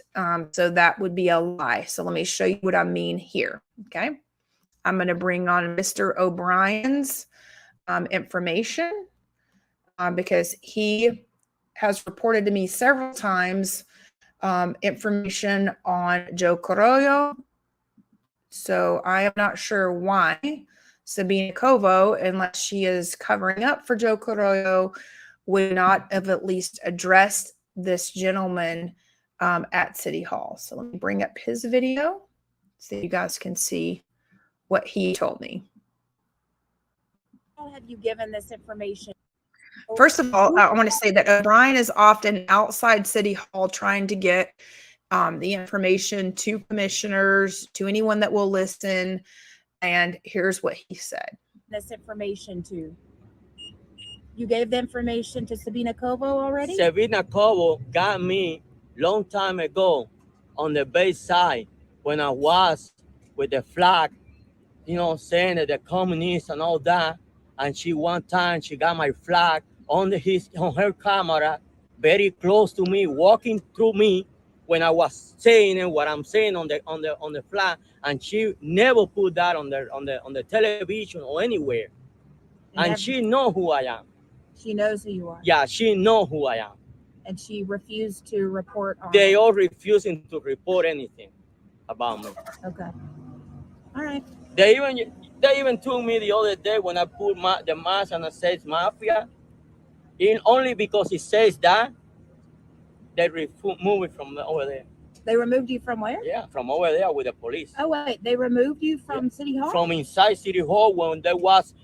Speaker 1: So that would be a lie. So let me show you what I mean here. Okay. I'm going to bring on Mr. O'Brien's information because he has reported to me several times information on Joe Carollo. So I am not sure why 𝐁𝐫𝐢𝐿𝐴 Kovo, unless she is covering up for Joe Carollo, would not have at least addressed this gentleman at City Hall. So let me bring up his video so you guys can see what he told me.
Speaker 9: How have you given this information?
Speaker 1: First of all, I want to say that O'Brien is often outside City Hall trying to get the information to commissioners, to anyone that will listen. And here's what he said.
Speaker 9: This information to you gave the information to 𝐁𝐫𝐢𝐿𝐴 Kovo already?
Speaker 10: 𝐁𝐫𝐢𝐿𝐴 Kovo got me long time ago on the base side when I was with the flag, you know, saying that the communists and all that. And she one time she got my flag on her camera, very close to me, walking through me when I was saying what I'm saying on the flag, and she never put that on the television or anywhere. And she know who I am.
Speaker 9: She knows who you are.
Speaker 10: Yeah, she know who I am.
Speaker 9: And she refused to report on
Speaker 10: They
Speaker 9: it.
Speaker 10: all refusing to report anything about me.
Speaker 9: Okay. All right.
Speaker 10: They even took me the other day when I put the mask and it says mafia. Only because it says that, they remove it from over there.
Speaker 9: They removed you from where?
Speaker 10: Yeah, from over there with the police.
Speaker 9: Oh, wait. They removed you from City Hall?
Speaker 10: From inside City Hall when they was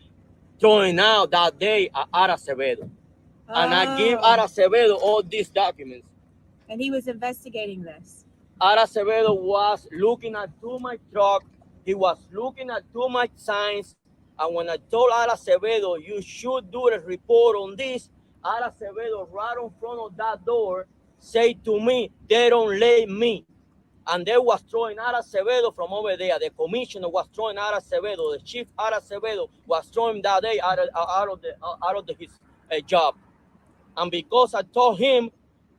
Speaker 10: throwing out that day at 𝐅𝐸𝐴𝐵. And I give 𝐅𝐸𝐴𝐵 all these documents.
Speaker 9: And he was investigating this.
Speaker 10: 𝐅𝐸𝐴𝐵 was looking at to my truck. He was looking at to my signs. And when I told 𝐅𝐸𝐴𝐵, you should do a report on this, 𝐅𝐸𝐴𝐵 right in front of that door say to me, they don't let me. And they was throwing 𝐅𝐸𝐴𝐵 from over there. The commissioner was throwing 𝐅𝐸𝐴𝐵. The chief 𝐅𝐸𝐴𝐵 was throwing that day out of his job. And because I told him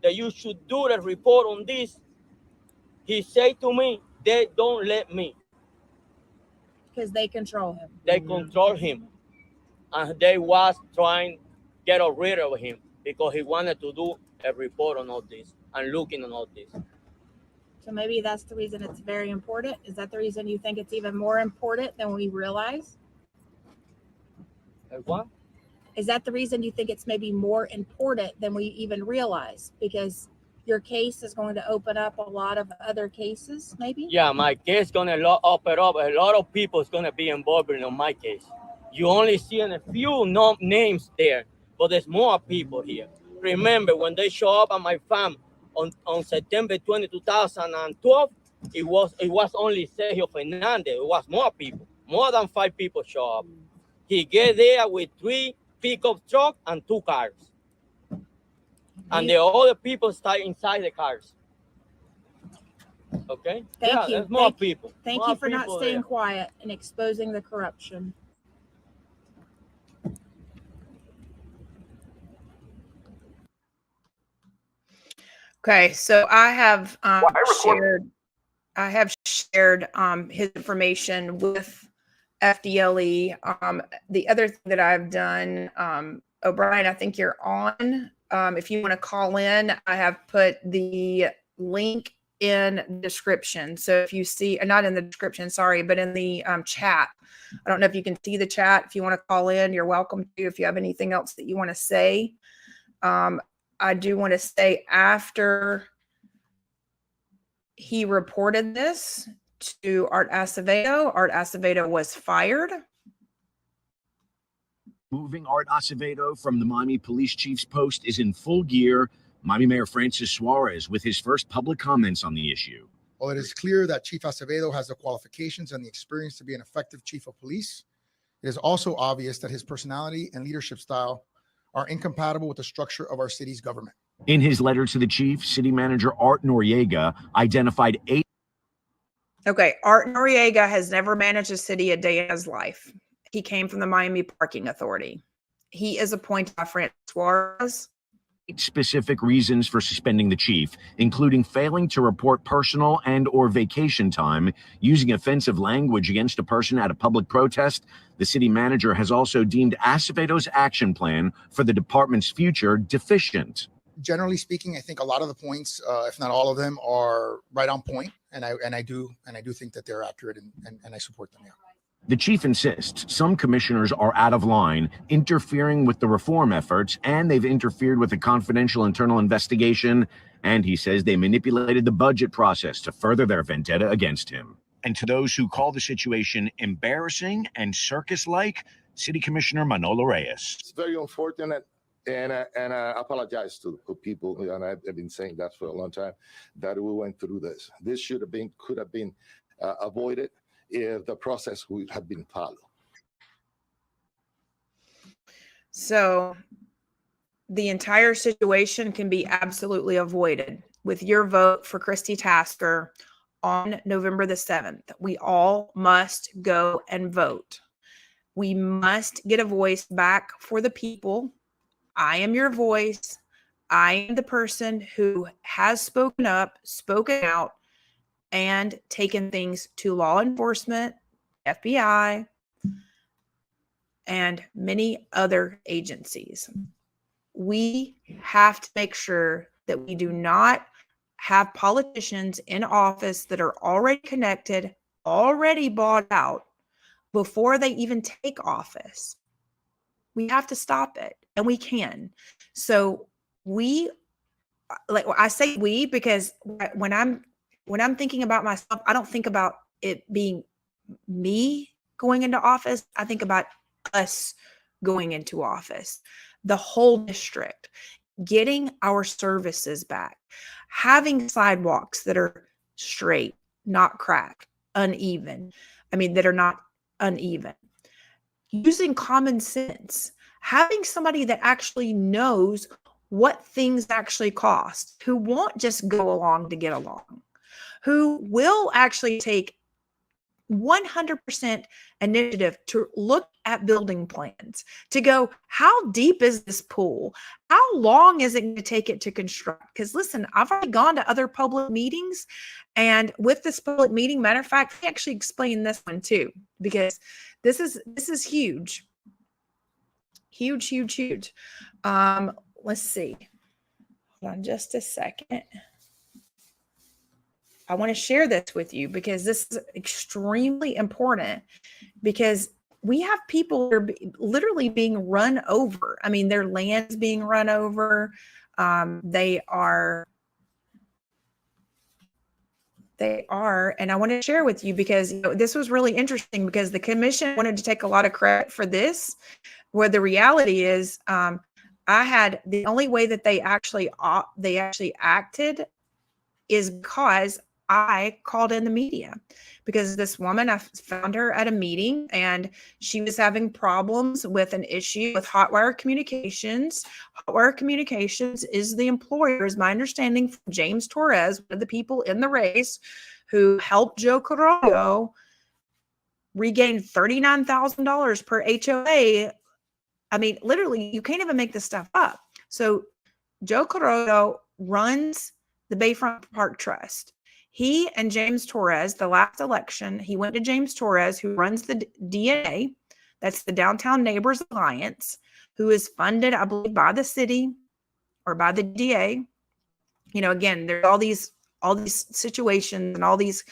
Speaker 10: that you should do the report on this, he said to me, they don't let me.
Speaker 9: Because they control him.
Speaker 10: They control him. And they was trying to get rid of him because he wanted to do a report on all this and looking on all this.
Speaker 9: So maybe that's the reason it's very important. Is that the reason you think it's even more important than we realize?
Speaker 10: What?
Speaker 9: Is that the reason you think it's maybe more important than we even realize? Because your case is going to open up a lot of other cases, maybe?
Speaker 10: Yeah, my case gonna open up. A lot of people is gonna be involved in my case. You only see a few names there, but there's more people here. Remember, when they show up at my farm on September 20, 2012, it was only Sergio Fernandez. It was more people. More than 5 people show up. He get there with 3 pickup trucks and 2 cars. And the other people stay inside the cars. Okay?
Speaker 9: Thank you.
Speaker 10: There's more people.
Speaker 9: Thank
Speaker 10: More
Speaker 9: you for not
Speaker 10: people
Speaker 9: staying
Speaker 10: there.
Speaker 9: quiet and exposing the corruption.
Speaker 1: Okay, so I have shared his information with FDLE. The other thing that I've done, O'Brien, I think you're on. If you want to call in, I have put the link in the description. So if you see, not in the description, sorry, but in the chat. I don't know if you can see the chat. If you want to call in, you're welcome to. If you have anything else that you want to say. I do want to say, after he reported this to 𝐅𝐸𝐸𝐸 was fired.
Speaker 11: Moving 𝐅𝐸𝐸𝐸 from the Miami police chief's post is in full gear. Miami Mayor Francis Suarez with his first public comments on the issue.
Speaker 12: Well, it is clear that Chief Acevedo has the qualifications and the experience to be an effective chief of police. It is also obvious that his personality and leadership style are incompatible with the structure of our city's government.
Speaker 11: In his letter to the chief, city manager Art Noriega identified 8.
Speaker 1: Okay, Art Noriega has never managed a city a day in his life. He came from the Miami Parking Authority. He is appointed by Francis Suarez.
Speaker 11: 8 specific reasons for suspending the chief, including failing to report personal and/or vacation time, using offensive language against a person at a public protest. The city manager has also deemed Acevedo's action plan for the department's future deficient.
Speaker 12: Generally speaking, I think a lot of the points, if not all of them, are right on point, and I do think that they're accurate, and I support them. Yeah.
Speaker 11: The chief insists some commissioners are out of line, interfering with the reform efforts, and they've interfered with a confidential internal investigation. And he says they manipulated the budget process to further their vendetta against him. And to those who call the situation embarrassing and circus-like, City Commissioner Manolo Reyes.
Speaker 13: It's very unfortunate, and I apologize to people, and I've been saying that for a long time, that we went through this. This could have been avoided if the process would have been followed.
Speaker 1: So the entire situation can be absolutely avoided with your vote for Christi Tasker on November the 7th. We all must go and vote. We must get a voice back for the people. I am your voice. I am the person who has spoken up, spoken out, and taken things to law enforcement, FBI, and many other agencies. We have to make sure that we do not have politicians in office that are already connected, already bought out before they even take office. We have to stop it, and we can. So I say we because when I'm thinking about myself, I don't think about it being me going into office. I think about us going into office, the whole district, getting our services back, having sidewalks that are straight, not cracked, uneven. That are not uneven. Using common sense, having somebody that actually knows what things actually cost, who won't just go along to get along, who will actually take 100% initiative to look at building plans, to go, how deep is this pool? How long is it going to take it to construct? Because listen, I've already gone to other public meetings, and with this public meeting, matter of fact, I actually explained this one too, because this is huge. Huge, huge, huge. Let's see. Hold on just a second. I want to share this with you because this is extremely important, because we have people that are literally being run over. I mean, their land's being run over. They are, and I want to share with you because this was really interesting, because the commission wanted to take a lot of credit for this, where the reality is, the only way that they actually acted is because I called in the media, because this woman, I found her at a meeting and she was having problems with an issue with Hotwire Communications. Hotwire Communications is the employer, is my understanding, from James Torres, one of the people in the race who helped Joe Carollo regain $39,000 per HOA. I mean, literally, you can't even make this stuff up. So Joe Carollo runs the Bayfront Park Trust. He and James Torres, the last election, he went to James Torres, who runs the DNA, that's the Downtown Neighbors Alliance, who is funded, I believe, by the city or by the DA. Again, there's all these situations and all these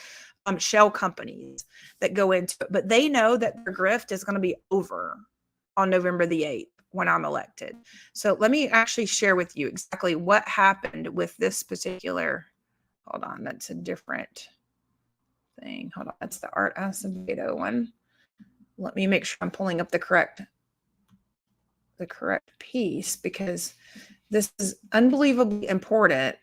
Speaker 1: shell companies that go into it, but they know that their grift is going to be over on November the 8th when I'm elected. So let me actually share with you exactly what happened with this particular. Hold on, that's a different thing. Hold on, that's the Art Acevedo one. Let me make sure I'm pulling up the correct piece, because this is unbelievably important.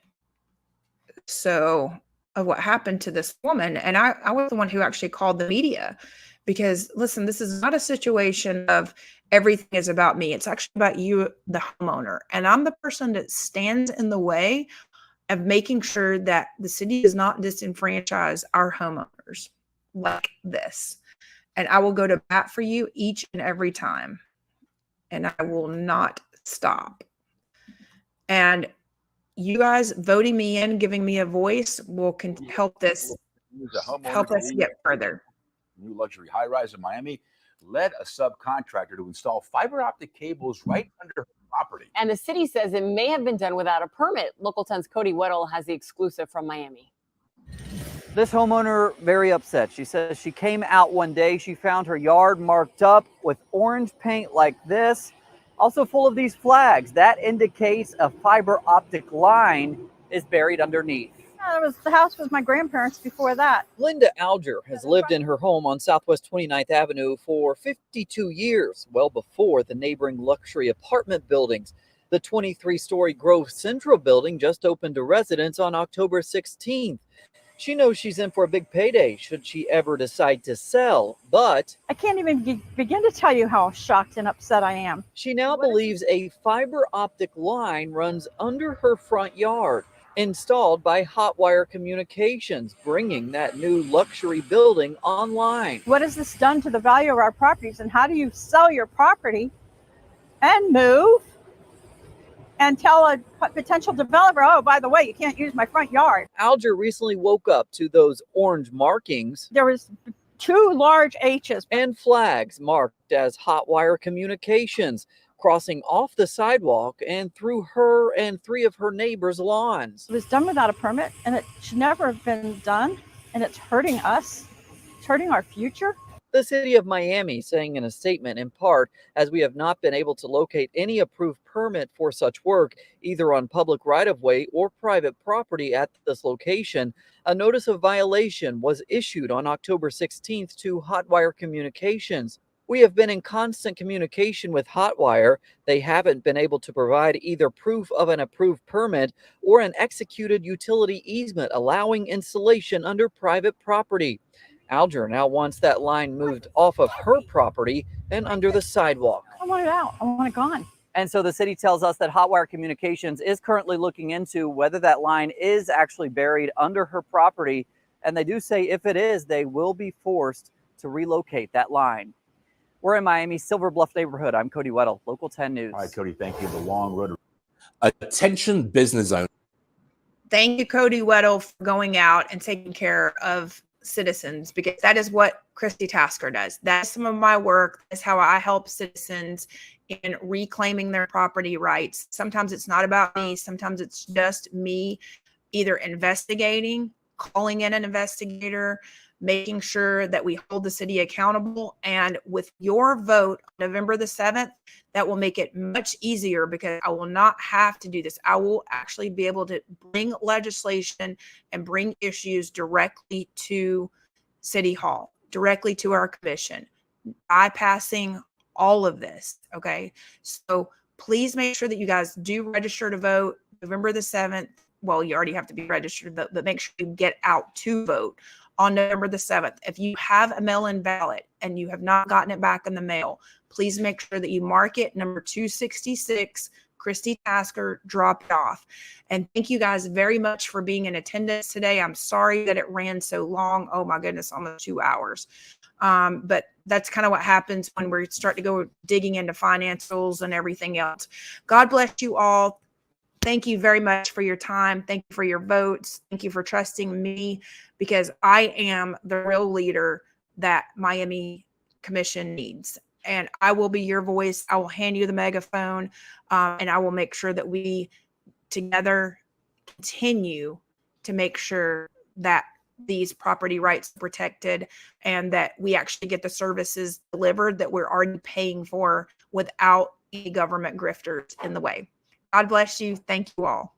Speaker 1: So, of what happened to this woman, and I was the one who actually called the media, because listen, this is not a situation of everything is about me. It's actually about you, the homeowner, and I'm the person that stands in the way of making sure that the city does not disenfranchise our homeowners like this. And I will go to bat for you each and every time. And I will not stop. And you guys voting me in, giving me a voice will help us get further.
Speaker 14: New luxury high-rise in Miami led a subcontractor to install fiber optic cables right under her property.
Speaker 15: And the city says it may have been done without a permit. Local 10's 𝐁𝐫𝐢𝐻𝐿 has the exclusive from Miami.
Speaker 16: This homeowner very upset. She says she came out one day, she found her yard marked up with orange paint like this, also full of these flags. That indicates a fiber optic line is buried underneath.
Speaker 17: The house was my grandparents before that.
Speaker 16: Linda Alger has lived in her home on Southwest 29th Avenue for 52 years, well before the neighboring luxury apartment buildings. The 23-story Grove Central building just opened to residents on October 16th. She knows she's in for a big payday should she ever decide to sell, but
Speaker 17: I can't even begin to tell you how shocked and upset I am.
Speaker 16: She now believes a fiber optic line runs under her front yard, installed by Hotwire Communications, bringing that new luxury building online.
Speaker 17: What has this done to the value of our properties, and how do you sell your property and move and tell a potential developer, oh, by the way, you can't use my front yard?
Speaker 16: Alger recently woke up to those orange markings.
Speaker 17: There was 2 large H's
Speaker 16: and flags marked as Hotwire Communications, crossing off the sidewalk and through her and 3 of her neighbors' lawns.
Speaker 17: It was done without a permit, and it should never have been done, and it's hurting us. It's hurting our future.
Speaker 16: The city of Miami saying in a statement, in part, as we have not been able to locate any approved permit for such work, either on public right-of-way or private property at this location, a notice of violation was issued on October 16th to Hotwire Communications. We have been in constant communication with Hotwire. They haven't been able to provide either proof of an approved permit or an executed utility easement allowing installation under private property. Alger now wants that line moved off of her property and under the sidewalk.
Speaker 17: I want it out. I want it gone.
Speaker 16: And so the city tells us that Hotwire Communications is currently looking into whether that line is actually buried under her property. And they do say if it is, they will be forced to relocate that line. We're in Miami's Silver Bluff neighborhood. I'm 𝐁𝐫𝐢𝐿, Local 10 News.
Speaker 14: All right, Cody, thank you. The long road. Attention business owners.
Speaker 1: Thank you, 𝐁𝐫𝐢𝐿, for going out and taking care of citizens, because that is what Christi Tasker does. That's some of my work. That's how I help citizens in reclaiming their property rights. Sometimes it's not about me. Sometimes it's just me either investigating, calling in an investigator, making sure that we hold the city accountable. And with your vote on November the 7th, that will make it much easier because I will not have to do this. I will actually be able to bring legislation and bring issues directly to City Hall, directly to our commission, bypassing all of this. Okay. So please make sure that you guys do register to vote November the 7th. Well, you already have to be registered, but make sure you get out to vote on November the 7th. If you have a mail-in ballot and you have not gotten it back in the mail, please make sure that you mark it number 266, Christi Tasker, drop it off. And thank you guys very much for being in attendance today. I'm sorry that it ran so long. Oh my goodness, almost 2 hours. But that's kind of what happens when we start to go digging into financials and everything else. God bless you all. Thank you very much for your time. Thank you for your votes. Thank you for trusting me, because I am the real leader that Miami Commission needs. And I will be your voice. I will hand you the megaphone, and I will make sure that we together continue to make sure that these property rights are protected and that we actually get the services delivered that we're already paying for without any government grifters in the way. God bless you. Thank you all.